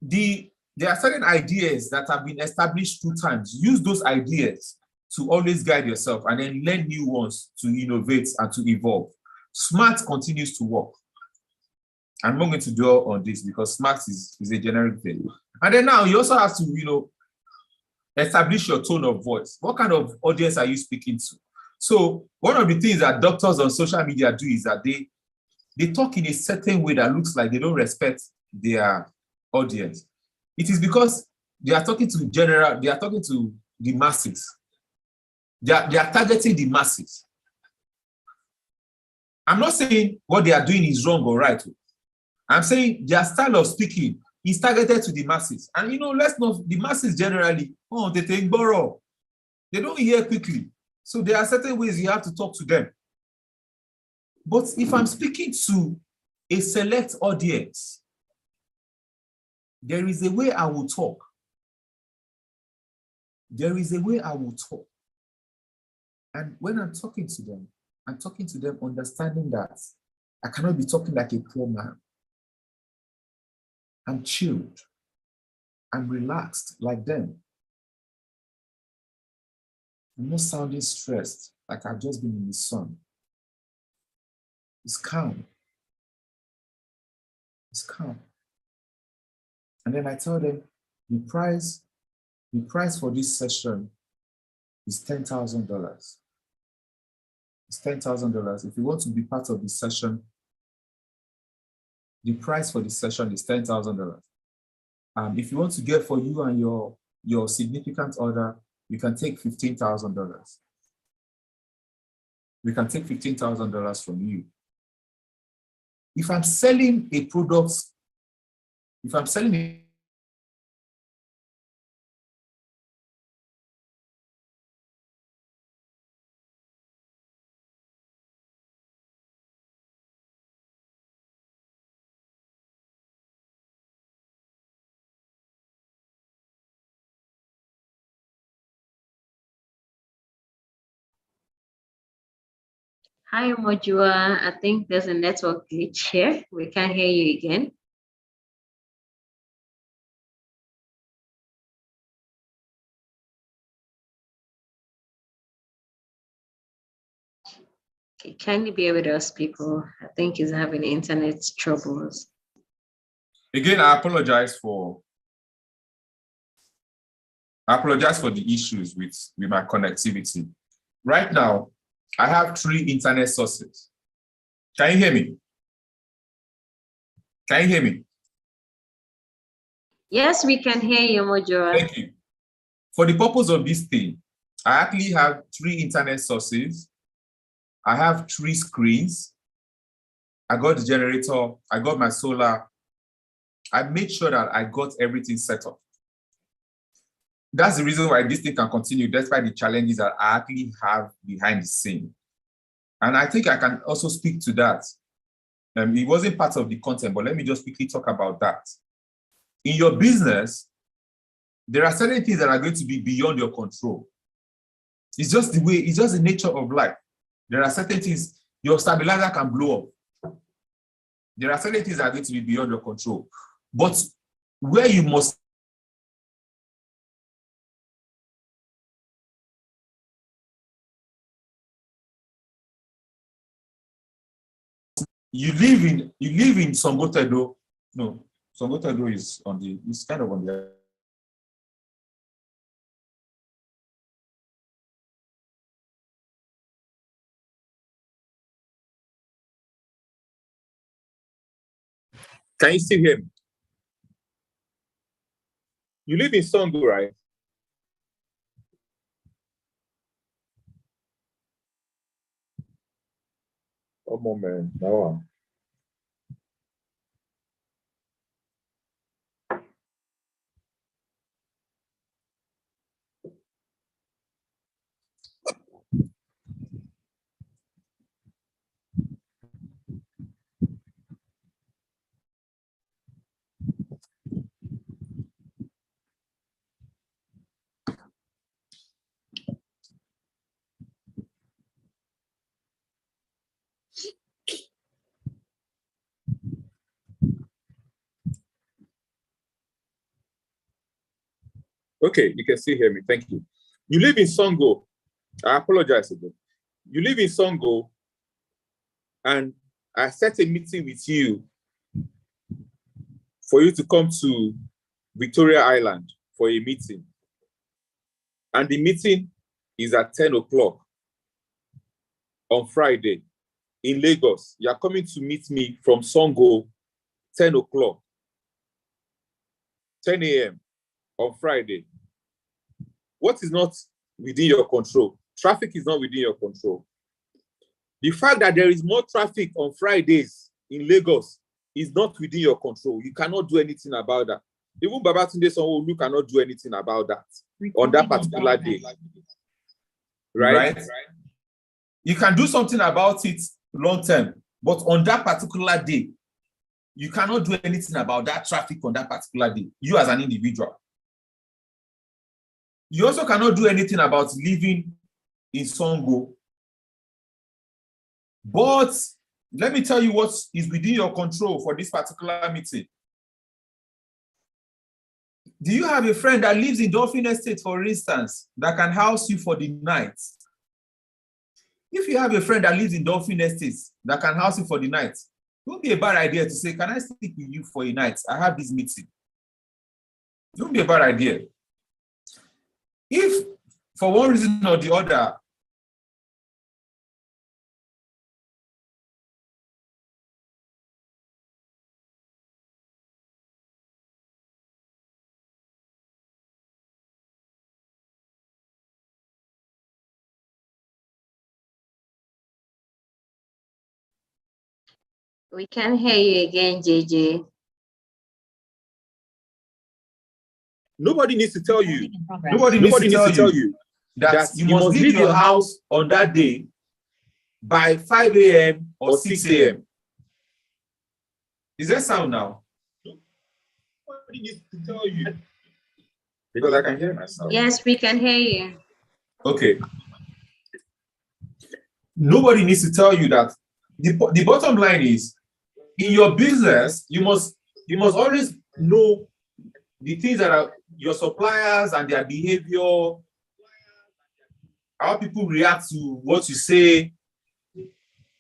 there are certain ideas that have been established 2 times. Use those ideas to always guide yourself and then learn new ones to innovate and to evolve. Smart continues to work. I'm not going to dwell on this because smart is a generic thing. And then now you also have to, establish your tone of voice. What kind of audience are you speaking to? So one of the things that doctors on social media do is that they talk in a certain way that looks like they don't respect their audience. It is because they are talking to the masses. They are targeting the masses. I'm not saying what they are doing is wrong or right. I'm saying their style of speaking is targeted to the masses. And the masses generally, they think borrow. They don't hear quickly. So there are certain ways you have to talk to them. But if I'm speaking to a select audience, there is a way I will talk. There is a way I will talk. And when I'm talking to them understanding that I cannot be talking like a poor man. I'm chilled. I'm relaxed like them. I'm not sounding stressed like I've just been in the sun. It's calm. It's calm. And then I tell them the price for this session is $10,000. It's $10,000. If you want to be part of the session, the price for the session is $10,000. If you want to get for you and your significant other, you can take $15,000. We can take $15,000 from you. If I'm selling a product, Hi, Omojuwa. I think there's a network glitch here. We can't hear you again. Okay, can you be able to speak? I think he's having internet troubles. Again, I apologize for the issues with my connectivity. Right now, I have 3 internet sources. Can you hear me? Can you hear me? Yes, we can hear you, Omojuwa. Thank you. For the purpose of this thing, I actually have 3 internet sources. I have 3 screens. I got the generator. I got my solar. I made sure that I got everything set up. That's the reason why this thing can continue despite the challenges that I actually have behind the scene. And I think I can also speak to that. It wasn't part of the content, but let me just quickly talk about that. In your business, there are certain things that are going to be beyond your control. It's just the nature of life. There are certain things, your stabilizer can blow up. There are certain things that are going to be beyond your control. But where you must you live in Songotedo. No, Songotedo is it's kind of on the Can you still hear me? You live in Songo, right? Oh, man. No. Okay, you can still hear me. Thank you. You live in Songo. I apologize again. You live in Songo, and I set a meeting with you for you to come to Victoria Island for a meeting. And the meeting is at 10 o'clock on Friday in Lagos. You are coming to meet me from Songo, 10 o'clock, 10 a.m. on Friday. What is not within your control? Traffic is not within your control. The fact that there is more traffic on Fridays in Lagos is not within your control. You cannot do anything about that. Even Babatunde Sanwo-Olu cannot do anything about that on that particular day. Right? You can do something about it long term, but on that particular day, you cannot do anything about that traffic on that particular day, you as an individual. You also cannot do anything about living in Songo. But let me tell you what is within your control for this particular meeting. Do you have a friend that lives in Dolphin Estate, for instance, that can house you for the night? If you have a friend that lives in Dolphin Estate that can house you for the night, it won't be a bad idea to say, can I speak with you for a night? I have this meeting. It won't be a bad idea. If for one reason or the other, We can hear you again, JJ. Nobody needs to tell you. nobody needs to tell you that you must leave your house on that day by 5 a.m. or 6 a.m. Is that sound now? Nobody needs to tell you. Because I can hear myself. Yes, we can hear you. Okay. Nobody needs to tell you that. The bottom line is, in your business, you must always know the things that are your suppliers and their behavior, how people react to what you say.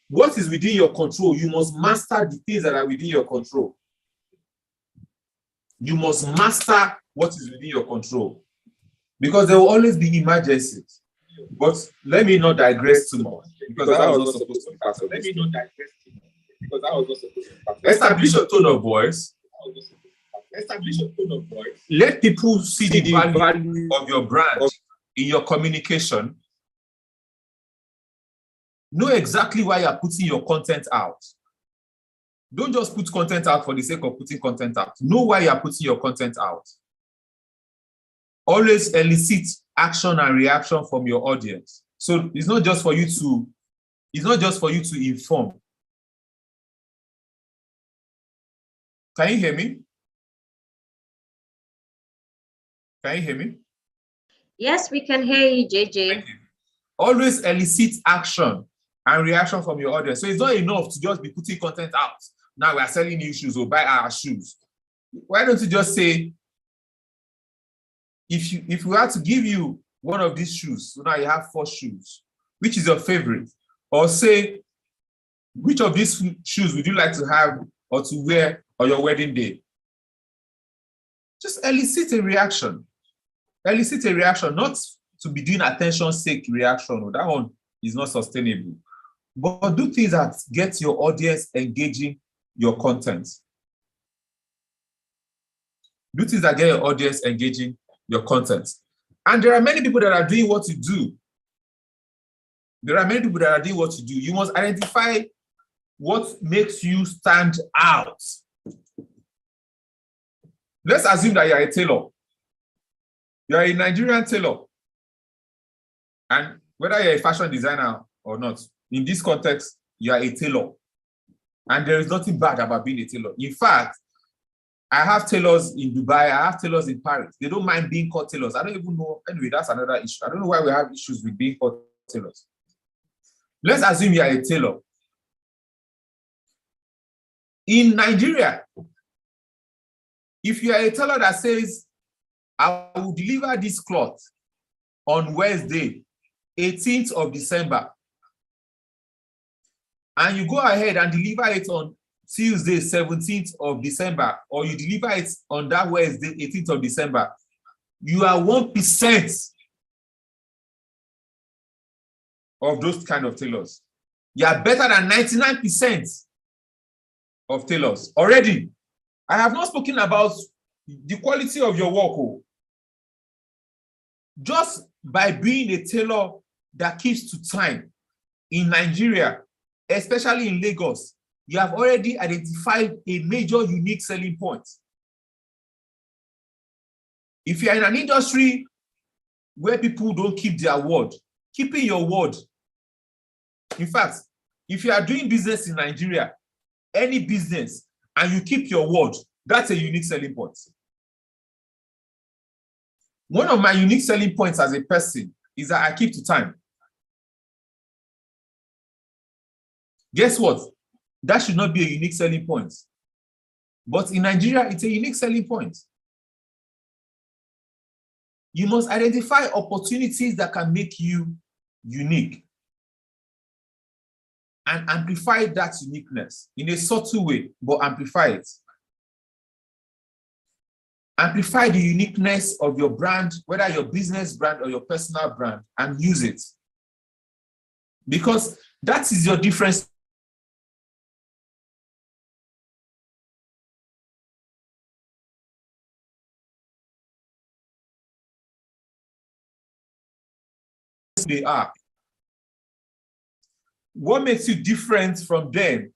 What is within your control? You must master the things that are within your control. You must master what is within your control, because there will always be emergencies. But let me not digress too much, because I was not supposed to be part of this. Let me not digress too much, because I was not supposed to be part of this. Establish a tone of voice. Establish a tone of voice. Let people see the value of your brand in your communication. Know exactly why you're putting your content out. Don't just put content out for the sake of putting content out. Know why you're putting your content out. Always elicit action and reaction from your audience. So it's not just for you to inform. Can you hear me? Can you hear me? Yes, we can hear you, JJ. Thank you. Always elicit action and reaction from your audience. So it's not enough to just be putting content out. Now we are selling new shoes, or buy our shoes. Why don't you just say, if we had to give you one of these shoes, so now you have 4 shoes, which is your favorite? Or say, which of these shoes would you like to have or to wear on your wedding day? Just elicit a reaction. Elicit a reaction, not to be doing attention-sake reaction. Or that one is not sustainable. But do things that get your audience engaging your content. Do things that get your audience engaging your content. And there are many people that are doing what you do. There are many people that are doing what you do. You must identify what makes you stand out. Let's assume that you're a tailor. You're a Nigerian tailor. And whether you're a fashion designer or not, in this context, you are a tailor. And there is nothing bad about being a tailor. In fact, I have tailors in Dubai, I have tailors in Paris. They don't mind being called tailors. I don't even know. Anyway, that's another issue. I don't know why we have issues with being called tailors. Let's assume you are a tailor. In Nigeria, if you are a tailor that says, I will deliver this cloth on Wednesday, 18th of December. And you go ahead and deliver it on Tuesday, 17th of December, or you deliver it on that Wednesday, 18th of December, you are 1% of those kind of tailors. You are better than 99% of tailors already. I have not spoken about the quality of your work. Oh. Just by being a tailor that keeps to time in Nigeria, especially in Lagos, you have already identified a major unique selling point. If you are in an industry where people don't keep their word, keeping your word. In fact, if you are doing business in Nigeria, any business, and you keep your word, that's a unique selling point. One of my unique selling points as a person is that I keep to time. Guess what? That should not be a unique selling point. But in Nigeria, it's a unique selling point. You must identify opportunities that can make you unique and amplify that uniqueness in a subtle way, but amplify it. Amplify the uniqueness of your brand, whether your business brand or your personal brand, and use it. Because that is your difference. They are. What makes you different from them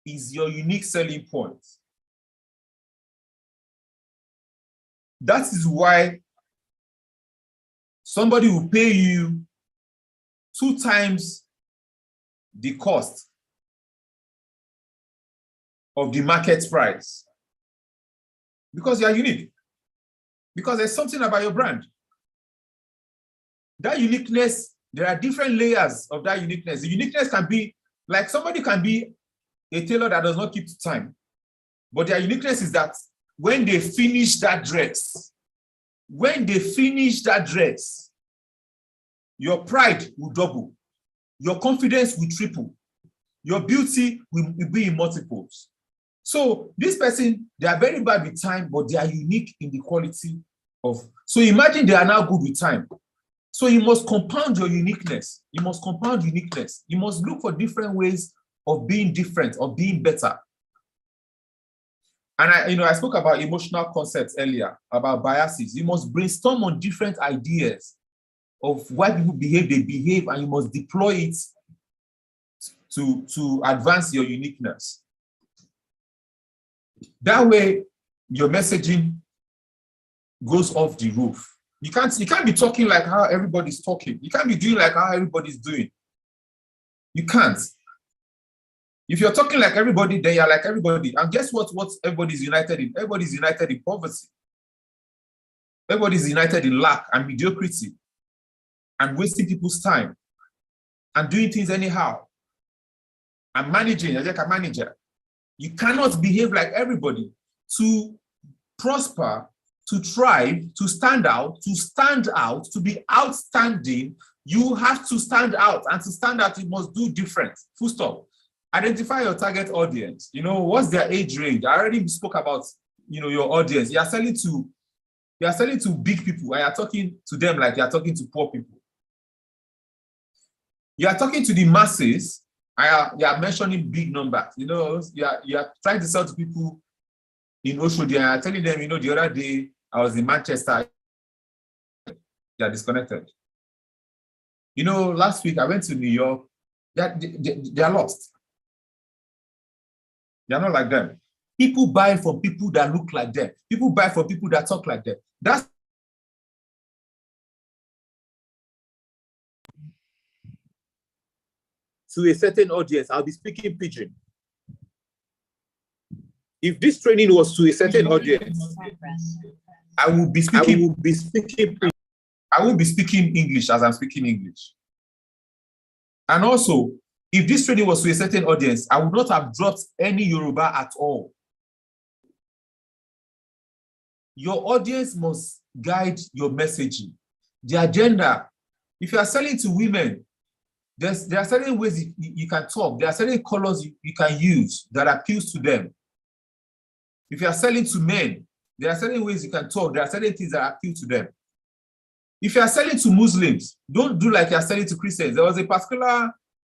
is your unique selling point. That is why somebody will pay you 2 times the cost of the market price. Because you are unique. Because there's something about your brand. That uniqueness, there are different layers of that uniqueness. The uniqueness can be, like somebody can be a tailor that does not keep to time. But their uniqueness is that when they finish that dress, your pride will double, your confidence will triple, your beauty will be in multiples. So this person, they are very bad with time, but they are unique in the quality of. So imagine they are now good with time. So you must compound your uniqueness. You must compound uniqueness. You must look for different ways of being different, of being better. And I spoke about emotional concepts earlier, about biases. You must brainstorm on different ideas of why people behave, they behave, and you must deploy it to advance your uniqueness. That way, your messaging goes off the roof. You can't be talking like how everybody's talking. You can't be doing like how everybody's doing. You can't. If you're talking like everybody, then you're like everybody. And guess what everybody's united in? Everybody's united in poverty. Everybody's united in lack and mediocrity and wasting people's time and doing things anyhow. And managing, like a manager. You cannot behave like everybody. To prosper, to thrive, to stand out, to be outstanding, you have to stand out. And to stand out, you must do different. Full stop. Identify your target audience. What's their age range? I already spoke about, your audience. You are selling to big people, and you're talking to them like you're talking to poor people. You are talking to the masses, and you are mentioning big numbers. You are trying to sell to people in Oshodi, and I'm telling them, the other day I was in Manchester. They are disconnected. Last week I went to New York. They are lost. They are not like them. People buy from people that look like them. People buy from people that talk like them. That's to a certain audience. I'll be speaking pidgin. If this training was to a certain audience, I will be speaking English as I'm speaking English. And also, if this training was to a certain audience, I would not have dropped any Yoruba at all. Your audience must guide your messaging. The agenda, if you are selling to women, there are certain ways you can talk. There are certain colors you can use that appeals to them. If you are selling to men, there are certain ways you can talk. There are certain things that appeal to them. If you are selling to Muslims, don't do like you are selling to Christians. There was a particular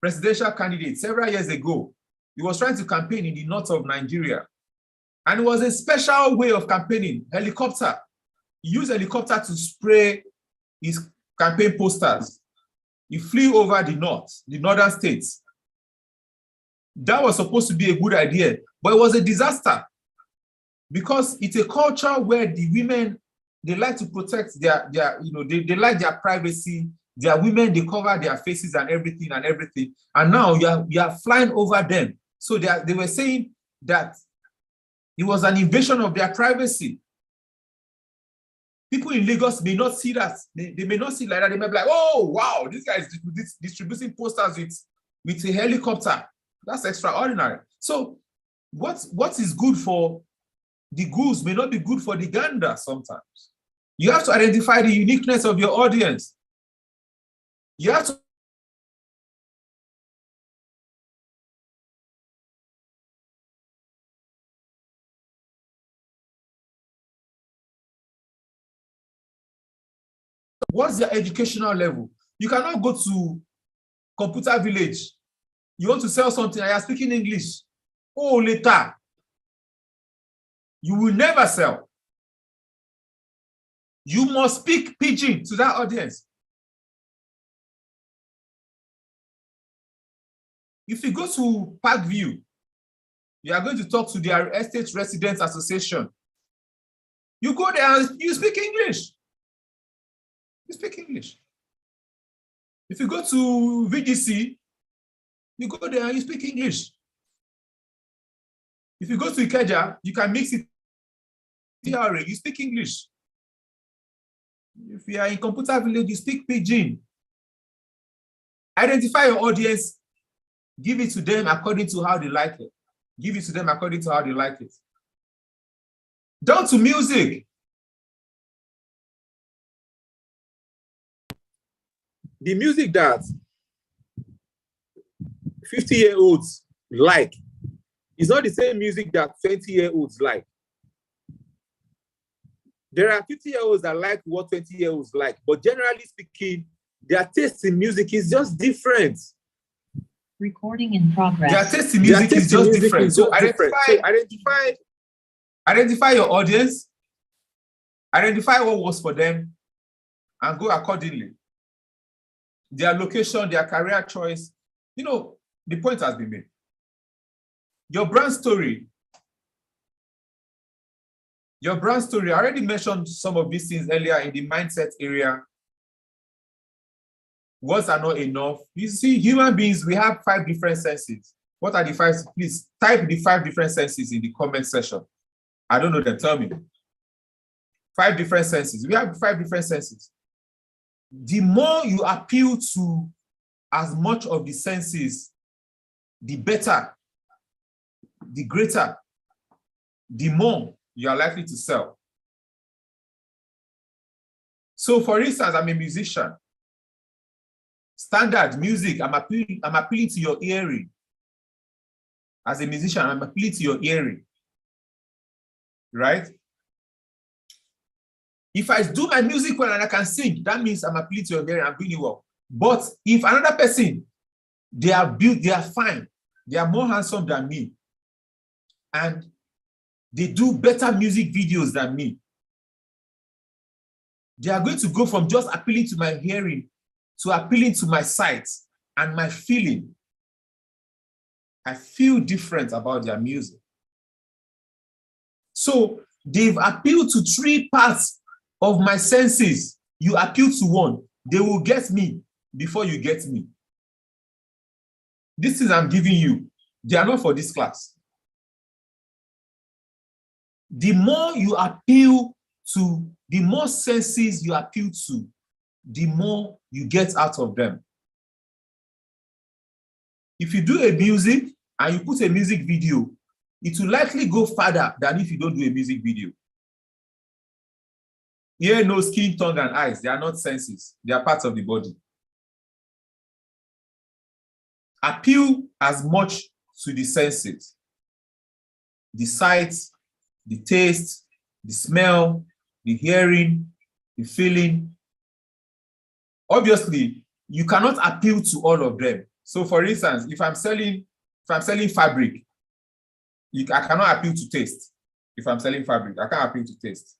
presidential candidate several years ago. He was trying to campaign in the north of Nigeria. And it was a special way of campaigning, helicopter. He used helicopter to spray his campaign posters. He flew over the northern states. That was supposed to be a good idea, but it was a disaster because it's a culture where the women, they like to protect their they like their privacy. Their women, they cover their faces and everything. And now you are flying over them. So they were saying that it was an invasion of their privacy. People in Lagos may not see that. They may not see like that. They may be like, oh, wow, this guy is distributing posters with a helicopter. That's extraordinary. So what is good for the goose may not be good for the gander sometimes. You have to identify the uniqueness of your audience. You have to what's their educational level? You cannot go to Computer Village. You want to sell something and you're speaking English. Oh, later. You will never sell. You must speak pidgin to that audience. If you go to Parkview, you are going to talk to their Estate Residents Association. You go there and you speak English. You speak English. If you go to VGC, you go there and you speak English. If you go to Ikeja, you can mix it. You speak English. If you are in Computer Village, you speak pidgin. Identify your audience. Give it to them according to how they like it. Give it to them according to how they like it. Down to music. The music that 50-year-olds like is not the same music that 20-year-olds like. There are 50-year-olds that like what 20-year-olds like, but generally speaking, their taste in music is just different. Recording in progress. Their taste in music is just different. So identify your audience, identify what works for them, and go accordingly. Their location, their career choice, the point has been made. Your brand story. Your brand story, I already mentioned some of these things earlier in the mindset area. Words are not enough. You see, human beings, we have 5 different senses. What are the 5? Please type the 5 different senses in the comment section. I don't know them, tell me. 5 different senses. We have 5 different senses. The more you appeal to as much of the senses, the better, the greater, the more you are likely to sell. So for instance, I'm a musician. Standard music, I'm appealing to your hearing. As a musician, I'm appealing to your hearing. Right? If I do my music well and I can sing, that means I'm appealing to your hearing, I'm doing it well. But if another person, they are built, they are fine, they are more handsome than me, and they do better music videos than me, they are going to go from just appealing to my hearing to appealing to my sight and my feeling. I feel different about their music. So they've appealed to 3 parts of my senses. You appeal to one, they will get me before you get me. These things I'm giving you, they are not for this class. The more you appeal to, the more senses you appeal to, the more you get out of them. If you do a music and you put a music video, it will likely go further than if you don't do a music video. Ear, nose, skin, tongue, and eyes, they are not senses. They are parts of the body. Appeal as much to the senses. The sight, the taste, the smell, the hearing, the feeling. Obviously, you cannot appeal to all of them. So for instance, if I'm selling fabric, I cannot appeal to taste. If I'm selling fabric, I can't appeal to taste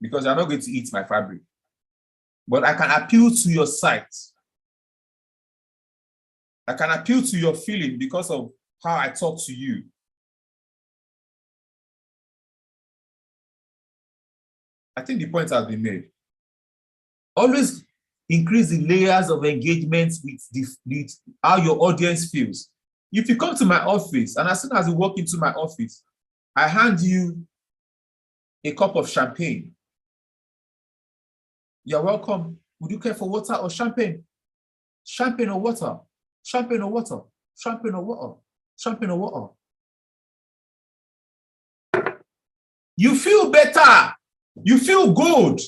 because you're not going to eat my fabric. But I can appeal to your sight. I can appeal to your feeling because of how I talk to you. I think the point has been made. Always increase the layers of engagement with how your audience feels. If you come to my office, and as soon as you walk into my office, I hand you a cup of champagne. You're welcome. Would you care for water or champagne? Champagne or water? Champagne or water? Champagne or water? Champagne or water? You feel better. You feel good.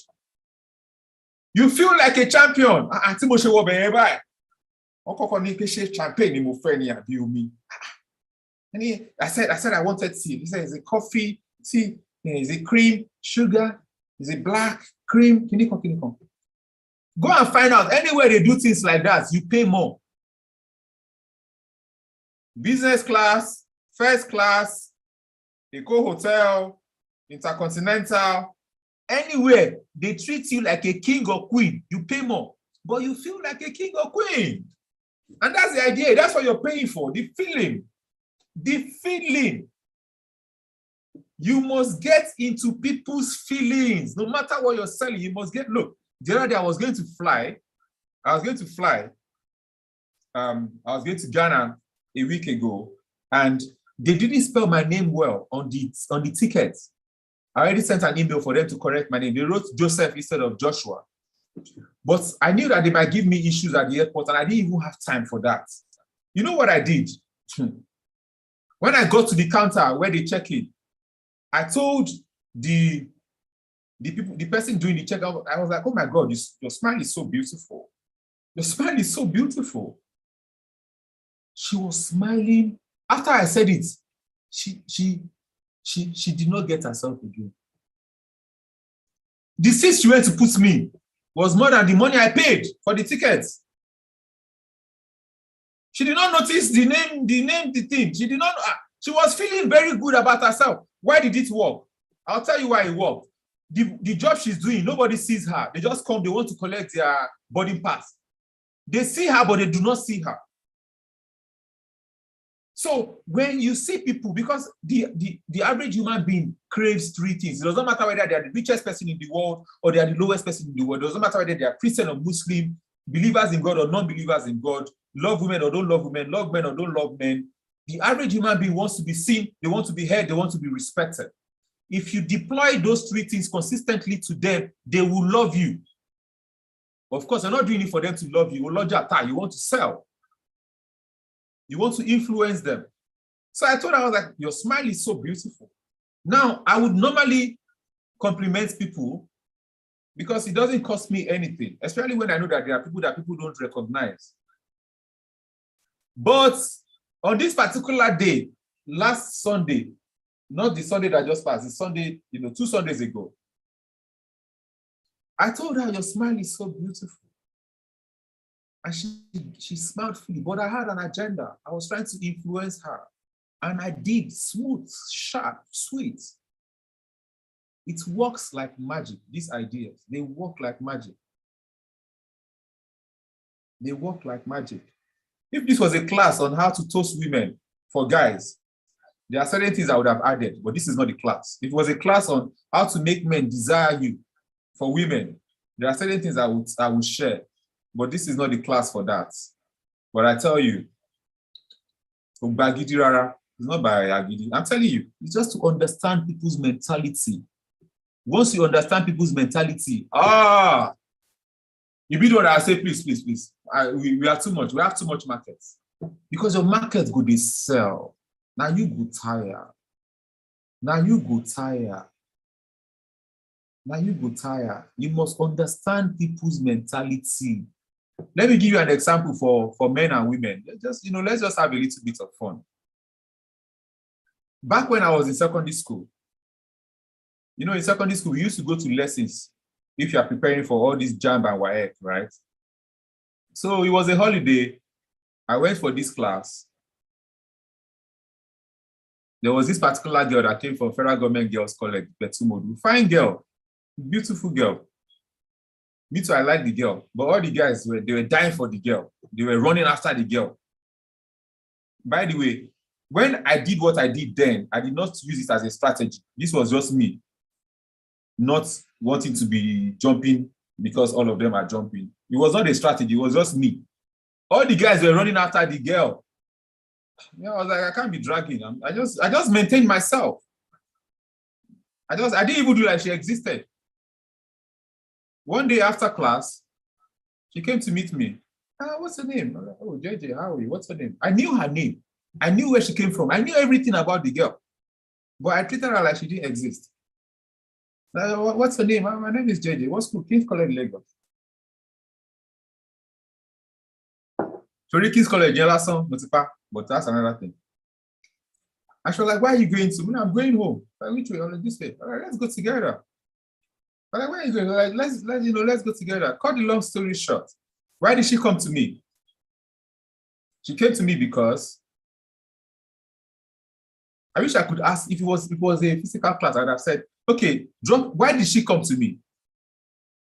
You feel like a champion. I said I wanted tea. He said, is it coffee, tea, is it cream, sugar, is it black, cream? Can you come? Go and find out. Anywhere they do things like that, you pay more. Business class, first class, Eco Hotel, Intercontinental, anywhere they treat you like a king or queen, you pay more, but you feel like a king or queen. And that's the idea. That's what you're paying for, the feeling. The feeling. You must get into people's feelings. No matter what you're selling, you must get, look, the other day I was going to fly. I was going to Ghana a week ago, and they didn't spell my name well on the ticket. I already sent an email for them to correct my name. They wrote Joseph instead of Joshua. But I knew that they might give me issues at the airport, and I didn't even have time for that. You know what I did? When I got to the counter where they check in, I told the person doing the checkout, I was like, oh my God, your smile is so beautiful. Your smile is so beautiful. She was smiling. After I said it, she did not get herself again. The seat she went to put me was more than the money I paid for the tickets. She did not notice the thing. She did not. She was feeling very good about herself. Why did it work? I'll tell you why it worked. The job she's doing, nobody sees her. They just come, they want to collect their boarding pass. They see her, but they do not see her. So when you see people, because the average human being craves three things. It doesn't matter whether they are the richest person in the world or they are the lowest person in the world. It doesn't matter whether they are Christian or Muslim, believers in God or non-believers in God, love women or don't love women, love men or don't love men. The average human being wants to be seen, they want to be heard, they want to be respected. If you deploy those three things consistently to them, they will love you. Of course, you're not doing it for them to love you. You want to sell. You want to influence them. So I told her, I was like, your smile is so beautiful. Now, I would normally compliment people because it doesn't cost me anything, especially when I know that there are people that people don't recognize. But on this particular day, last Sunday, not the Sunday that just passed, the Sunday, 2 Sundays ago, I told her, your smile is so beautiful. And she smiled freely, but I had an agenda. I was trying to influence her. And I did, smooth, sharp, sweet. It works like magic, these ideas. They work like magic. They work like magic. If this was a class on how to toast women for guys, there are certain things I would have added, but this is not the class. If it was a class on how to make men desire you for women, there are certain things I would share. But this is not the class for that. But I tell you, it's not by Agidi. I'm telling you, it's just to understand people's mentality. Once you understand people's mentality, you be what I say, please. We are too much. We have too much markets. Because your market go dey sell. Now you go tire. Now you go tired. You must understand people's mentality. Let me give you an example for men and women. Let's just have a little bit of fun. Back when I was in secondary school, in secondary school, we used to go to lessons if you are preparing for all this JAMB and WAEC, right? So it was a holiday. I went for this class. There was this particular girl that came from Federal Government Girls College, Betumodu. Fine girl, beautiful girl. Me too, I like the girl. But all the guys, they were dying for the girl. They were running after the girl. By the way, when I did what I did then, I did not use it as a strategy. This was just me not wanting to be jumping because all of them are jumping. It was not a strategy, it was just me. All the guys were running after the girl. I was like, I can't be dragging. I just maintained myself. I didn't even do like she existed. One day after class, she came to meet me. What's her name? Like, oh, JJ, how are you? What's her name? I knew her name. I knew where she came from. I knew everything about the girl. But I treated her like she didn't exist. What's her name? My name is JJ. What school? King's College, Lagos. Sorry, King's College, but that's another thing. I was like, where are you going to? I'm going home. Like, which way? This way. All right, let's go together. But like, where are you going? Like, let's go together. Cut the long story short. Why did she come to me? She came to me because I wish I could ask if it was a physical class. I'd have said, okay, why did she come to me?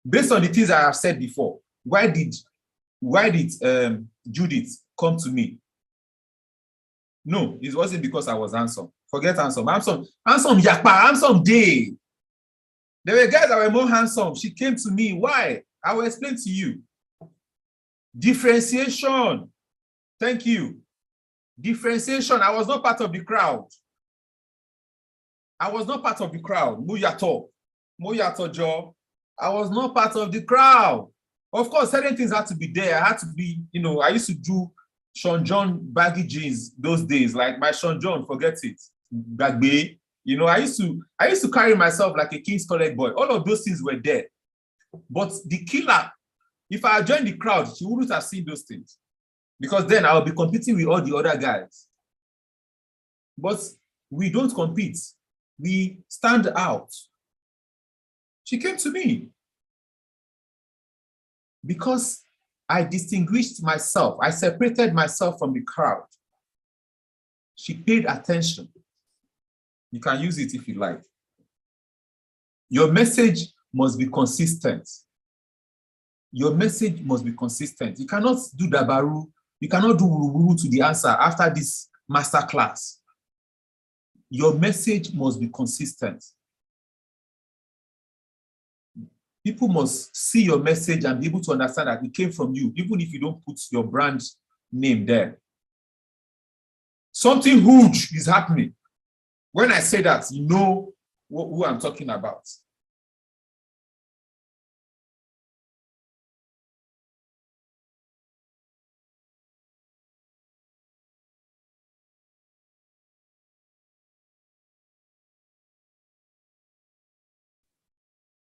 Based on the things I have said before, why did Judith come to me? No, it wasn't because I was handsome. Forget handsome. Handsome yakpa, handsome day. There were guys that were more handsome. She came to me. Why? I will explain to you. Differentiation. Thank you. Differentiation. I was not part of the crowd. Muyato Joe. I was not part of the crowd. Of course, certain things had to be there. I had to be, I used to do Sean John baggy jeans those days. Like my Sean John, forget it. Bagbe. I used to carry myself like a King's College boy. All of those things were there. But the killer, if I had joined the crowd, she wouldn't have seen those things. Because then I would be competing with all the other guys. But we don't compete. We stand out. She came to me because I distinguished myself. I separated myself from the crowd. She paid attention. You can use it if you like. Your message must be consistent. Your message must be consistent. You cannot do dabaru. You cannot do wuru to the answer after this masterclass. Your message must be consistent. People must see your message and be able to understand that it came from you, even if you don't put your brand name there. Something huge is happening. When I say that, you know who I'm talking about.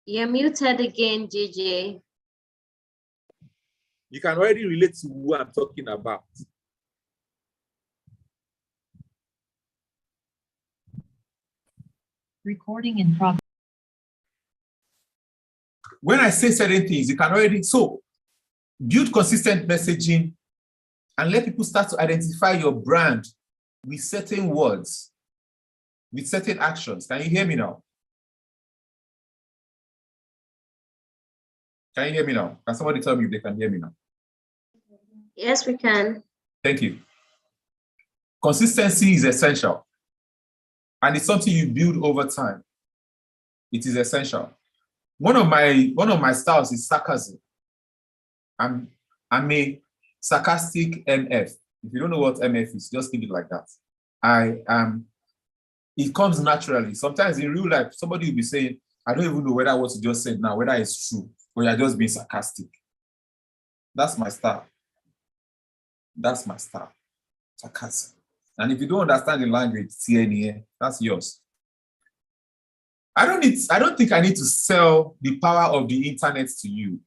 You're muted again, JJ. You can already relate to who I'm talking about. Recording in progress. When I say certain things, you can already build consistent messaging and let people start to identify your brand with certain words, with certain actions. Can you hear me now? Can you hear me now? Can somebody tell me if they can hear me now? Yes, we can. Thank you. Consistency is essential. And it's something you build over time. It is essential. One of my styles is sarcasm. I'm a sarcastic MF. If you don't know what MF is, just think it like that. It comes naturally. Sometimes in real life, somebody will be saying, I don't even know whether what you just said now, whether it's true, or you're just being sarcastic. That's my style. That's my style. Sarcasm. And if you don't understand the language, CNA, that's yours. I don't think I need to sell the power of the internet to you.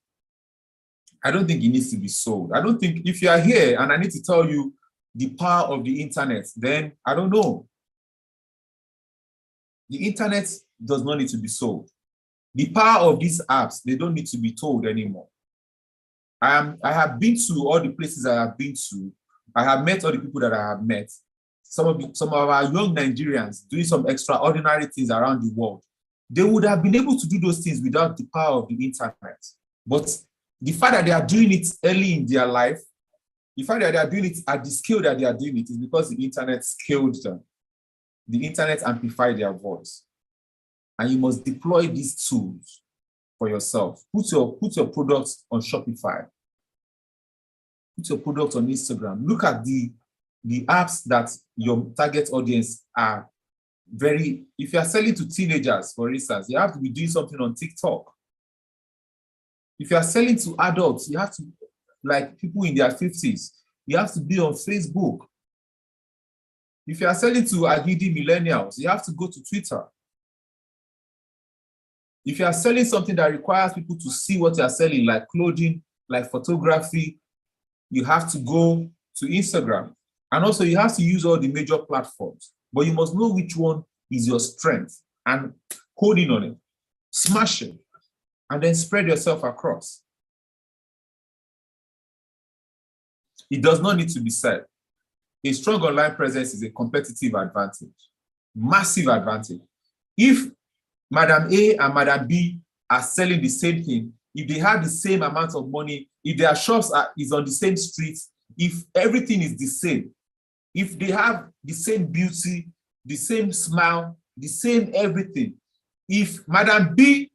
I don't think it needs to be sold. I don't think if you are here and I need to tell you the power of the internet, then I don't know. The internet does not need to be sold. The power of these apps, they don't need to be told anymore. I have been to all the places I have been to. I have met all the people that I have met. Some of our young Nigerians doing some extraordinary things around the world. They would have been able to do those things without the power of the internet. But the fact that they are doing it early in their life, the fact that they are doing it at the scale that they are doing it is because the internet scaled them. The internet amplified their voice. And you must deploy these tools for yourself. Put your products on Shopify. Put your products on Instagram. Look at the apps that your target audience are very, if you are selling to teenagers, for instance, you have to be doing something on TikTok. If you are selling to adults, you have to, like people in their 50s, you have to be on Facebook. If you are selling to Agidi millennials, you have to go to Twitter. If you are selling something that requires people to see what you are selling, like clothing, like photography, you have to go to Instagram. And also you have to use all the major platforms, but you must know which one is your strength and hone in on it, smash it, and then spread yourself across. It does not need to be said. A strong online presence is a competitive advantage, massive advantage. If Madam A and Madam B are selling the same thing, if they have the same amount of money, if their shops is on the same street, if everything is the same, if they have the same beauty, the same smile, the same everything, if Madam B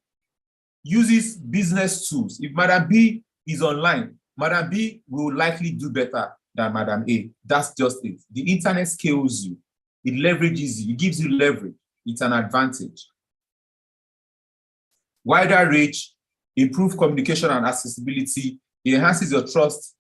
uses business tools, if Madam B is online, Madam B will likely do better than Madam A. That's just it. The internet scales you. It leverages you. It gives you leverage. It's an advantage. Wider reach, improved communication and accessibility, it enhances your trust.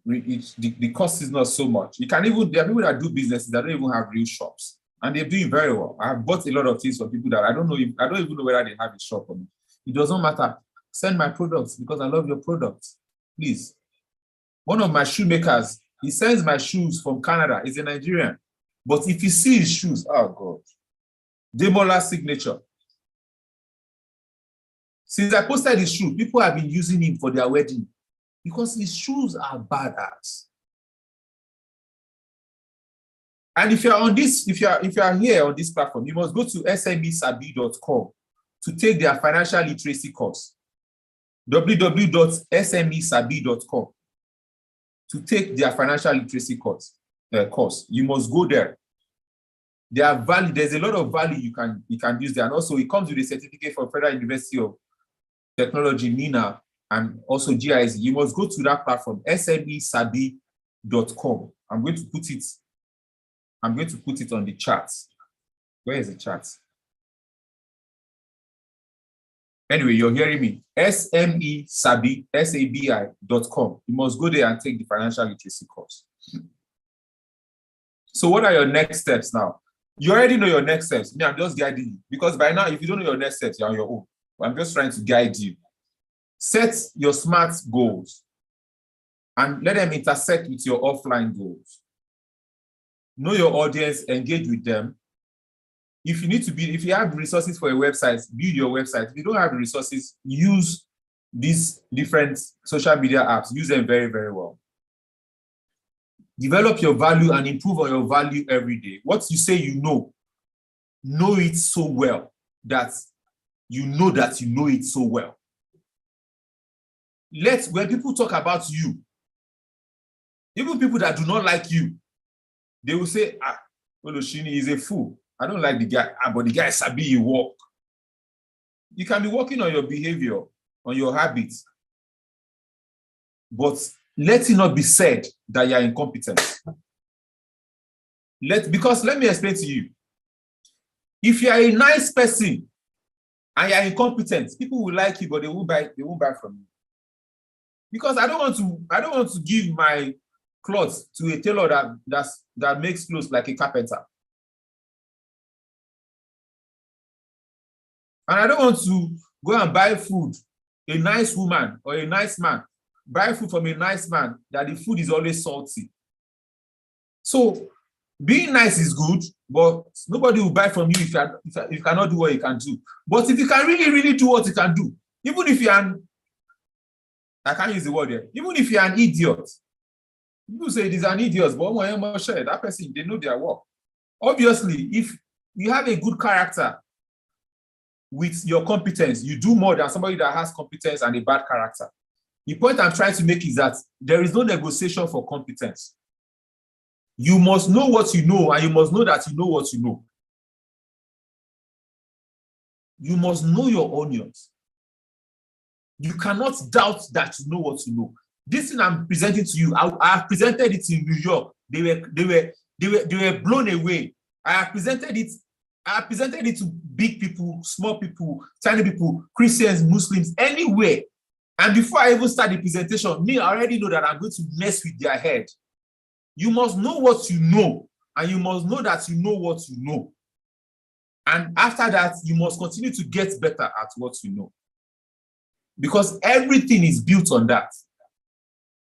The cost is not so much. You can even, there are people that do businesses that don't even have real shops, and they're doing very well. I have bought a lot of things for people that I don't even know whether they have a shop or not. It doesn't matter. Send my products because I love your products. Please. One of my shoemakers, he sends my shoes from Canada. He's a Nigerian. But if you see his shoes, oh God. Demola signature. Since I posted his shoe, people have been using him for their wedding because his shoes are badass. And if you're on this, if you are here on this platform, you must go to smesabi.com to take their financial literacy course. www.smesabi.com to take their financial literacy course. You must go there. There are value. There's a lot of value you can use there, and also it comes with a certificate from Federal University of Technology, NINA, and also GIZ. You must go to that platform, smesabi.com. I'm going to put it on the chat. Where is the chat? Anyway, you're hearing me. smesabi.com. You must go there and take the financial literacy course. So what are your next steps now? You already know your next steps. Me, I'm just guiding you. Because by now, if you don't know your next steps, you're on your own. I'm just trying to guide you. Set your SMART goals and let them intersect with your offline goals. Know your audience, engage with them. If you have resources for a website, build your website. If you don't have the resources, use these different social media apps. Use them very, very well. Develop your value and improve on your value every day. What you say you know it so well that you know it so well. When people talk about you, even people that do not like you, they will say, Oloshini is a fool. I don't like the guy, but the guy is sabi you walk. You can be working on your behavior, on your habits, but let it not be said that you are incompetent. Because let me explain to you. If you are a nice person and you are incompetent, people will like you, but they won't buy from you. Because I don't want to give my clothes to a tailor that makes clothes like a carpenter. And I don't want to go and buy food, a nice woman or a nice man, buy food from a nice man that the food is always salty. So being nice is good, but nobody will buy from you if you cannot do what you can do. But if you can really, really do what you can do, even if you're I can't use the word here, even if you're an idiot, people say it is an idiot, but that person, they know their work. Obviously, if you have a good character with your competence, you do more than somebody that has competence and a bad character. The point I'm trying to make is that there is no negotiation for competence. You must know what you know, and you must know that you know what you know. You must know your onions. You cannot doubt that you know what you know. This thing I'm presenting to you, I have presented it in New York. They were blown away. I have presented it to big people, small people, tiny people, Christians, Muslims, anywhere. And before I even start the presentation, I already know that I'm going to mess with their head. You must know what you know, and you must know that you know what you know. And after that, you must continue to get better at what you know. Because everything is built on that.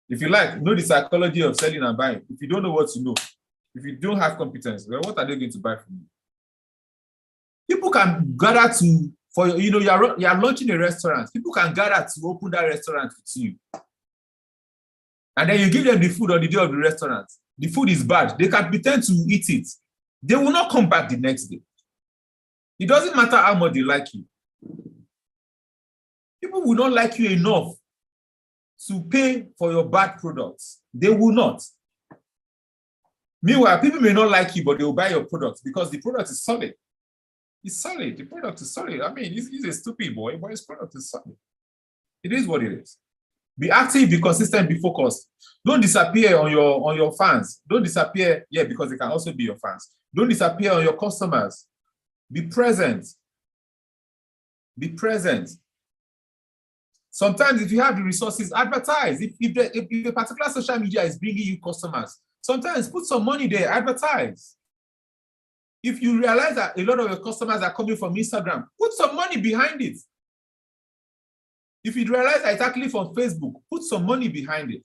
If you like, know the psychology of selling and buying. If you don't know what you know, if you don't have competence, well, what are they going to buy from you? People can gather you're launching a restaurant. People can gather to open that restaurant with you. And then you give them the food on the day of the restaurant. The food is bad. They can pretend to eat it. They will not come back the next day. It doesn't matter how much they like you. People will not like you enough to pay for your bad products. They will not. Meanwhile, people may not like you, but they will buy your products because the product is solid. It's solid. The product is solid. I mean, he's a stupid boy, but his product is solid. It is what it is. Be active, be consistent, be focused. Don't disappear on your fans. Don't disappear, because they can also be your fans. Don't disappear on your customers. Be present. Be present. Sometimes if you have the resources, advertise. If a particular social media is bringing you customers, sometimes put some money there, advertise. If you realize that a lot of your customers are coming from Instagram, put some money behind it. If you realize that it's actually from Facebook, put some money behind it.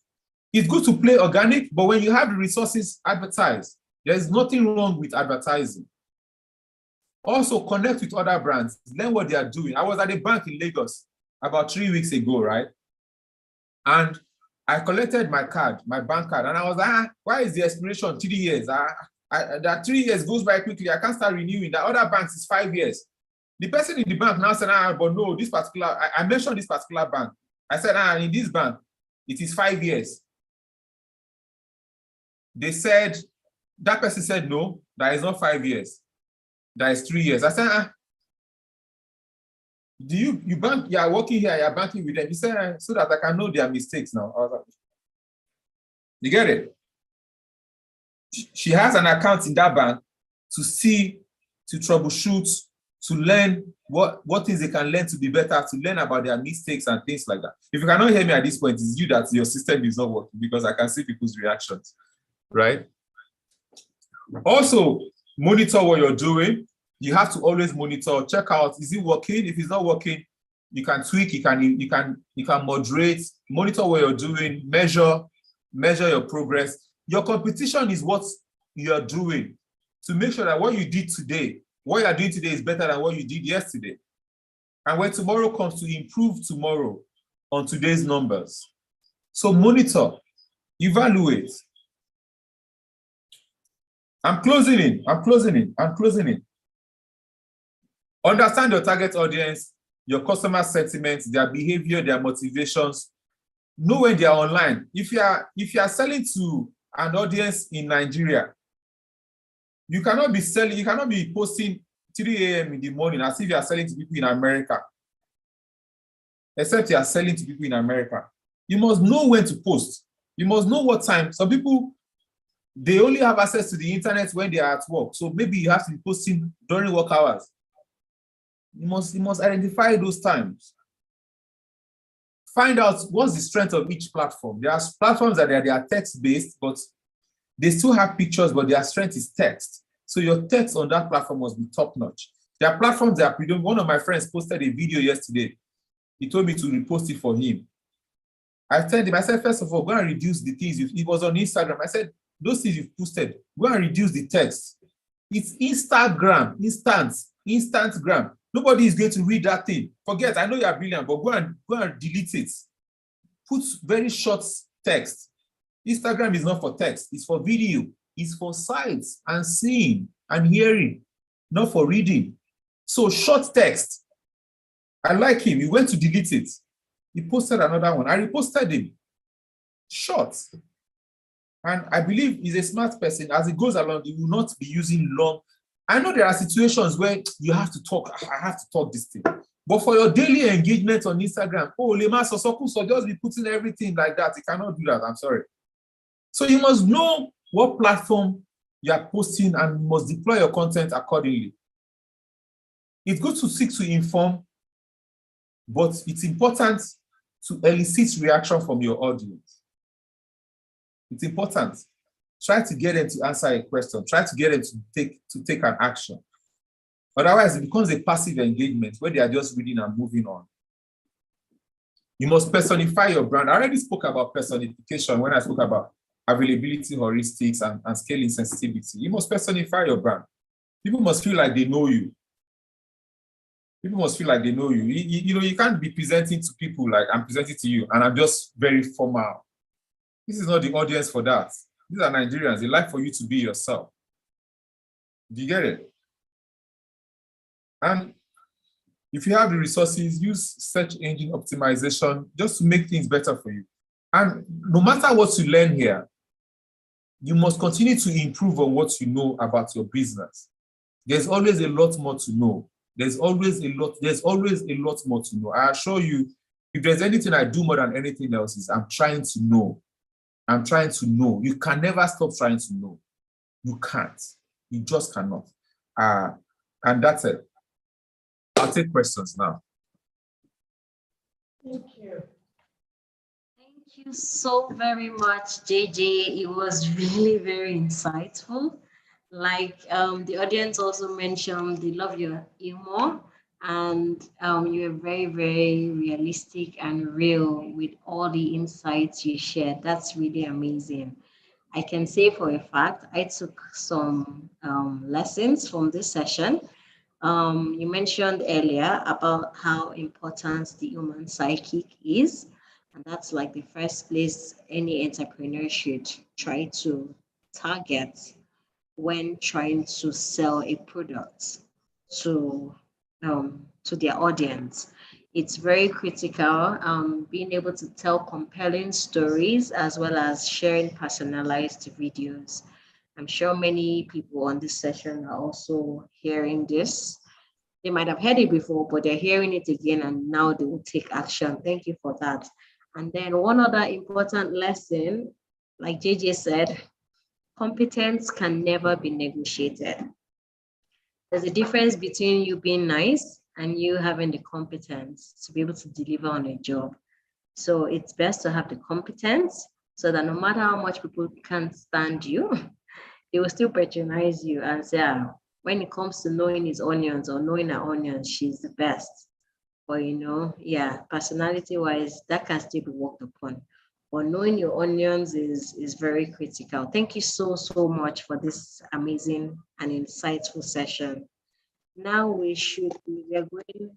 It's good to play organic, but when you have the resources, advertise. There's nothing wrong with advertising. Also, connect with other brands. Learn what they are doing. I was at a bank in Lagos about 3 weeks ago, right? And I collected my card, my bank card, and I was like, why is the expiration 3 years? That 3 years goes by quickly. I can't start renewing. The other banks is 5 years. The person in the bank now said, but no, this particular, I mentioned this particular bank. I said, in this bank, it is 5 years. They said, that person said, no, that is not 5 years. That is 3 years. I said, do you bank, you are working here, you are banking with them. He said, so that I can know their mistakes now. I was like, you get it? She has an account in that bank to see, to troubleshoot, to learn what things they can learn to be better, to learn about their mistakes and things like that. If you cannot hear me at this point, it's you that your system is not working because I can see people's reactions, right? Also, monitor what you're doing. You have to always monitor, check out, is it working? If it's not working, you can tweak, you can moderate, monitor what you're doing, measure your progress. Your competition is what you're doing to make sure that what you did today, what you're doing today is better than what you did yesterday. And when tomorrow comes, to improve tomorrow on today's numbers. So monitor, evaluate. I'm closing in. Understand your target audience, your customer sentiments, their behavior, their motivations. Know when they are online. If you are selling to an audience in Nigeria, you cannot be posting 3 a.m. in the morning as if you are selling to people in America. Except you are selling to people in America. You must know when to post. You must know what time. Some people, they only have access to the internet when they are at work. So maybe you have to be posting during work hours. You must identify those times. Find out what's the strength of each platform. There are platforms that they are text-based, but they still have pictures, but their strength is text. So your text on that platform must be top-notch. There are platforms that are predominant. One of my friends posted a video yesterday. He told me to repost it for him. I told him, I said, first of all, go and reduce the things. It was on Instagram. I said, those things you've posted, go and reduce the text. It's Instagram, Instantgram. Nobody is going to read that thing. Forget, I know you're brilliant, but go and delete it. Put very short text. Instagram is not for text, it's for video, it's for sights and seeing and hearing, not for reading. So short text. I like him. He went to delete it. He posted another one. I reposted him. Short. And I believe he's a smart person. As it goes along, he will not be using long. I know there are situations where you have to talk. I have to talk this thing. But for your daily engagement on Instagram, Lema Sosoku, so just be putting everything like that. You cannot do that. I'm sorry. So you must know what platform you are posting and you must deploy your content accordingly. It's good to seek to inform, but it's important to elicit reaction from your audience. It's important. Try to get them to answer a question. Try to get them to take an action. Otherwise, it becomes a passive engagement where they are just reading and moving on. You must personify your brand. I already spoke about personification when I spoke about availability heuristics and scale insensitivity. You must personify your brand. People must feel like they know you. People must feel like they know you. You can't be presenting to people like I'm presenting to you and I'm just very formal. This is not the audience for that. These are Nigerians. They like for you to be yourself. Do you get it? And if you have the resources, use search engine optimization just to make things better for you. And no matter what you learn here, you must continue to improve on what you know about your business. There's always a lot more to know. There's always a lot more to know. I assure you, if there's anything I do more than anything else is I'm trying to know. I'm trying to know. You can never stop trying to know. You can't. You just cannot. And that's it. I'll take questions now. Thank you. Thank you so very much, JJ. It was really very insightful. Like the audience also mentioned, they love your humor and you're very, very realistic and real with all the insights you shared. That's really amazing. I can say for a fact, I took some lessons from this session. You mentioned earlier about how important the human psychic is, and that's like the first place any entrepreneur should try to target when trying to sell a product to their audience. It's very critical, being able to tell compelling stories as well as sharing personalized videos. I'm sure many people on this session are also hearing this. They might have heard it before, but they're hearing it again and now they will take action. Thank you for that. And then one other important lesson, like JJ said, competence can never be negotiated. There's a difference between you being nice and you having the competence to be able to deliver on a job. So it's best to have the competence so that no matter how much people can't stand you, they will still patronize you and say, when it comes to knowing his onions or knowing her onions, she's the best. But personality-wise, that can still be worked upon. But knowing your onions is very critical. Thank you so much for this amazing and insightful session. Now we're going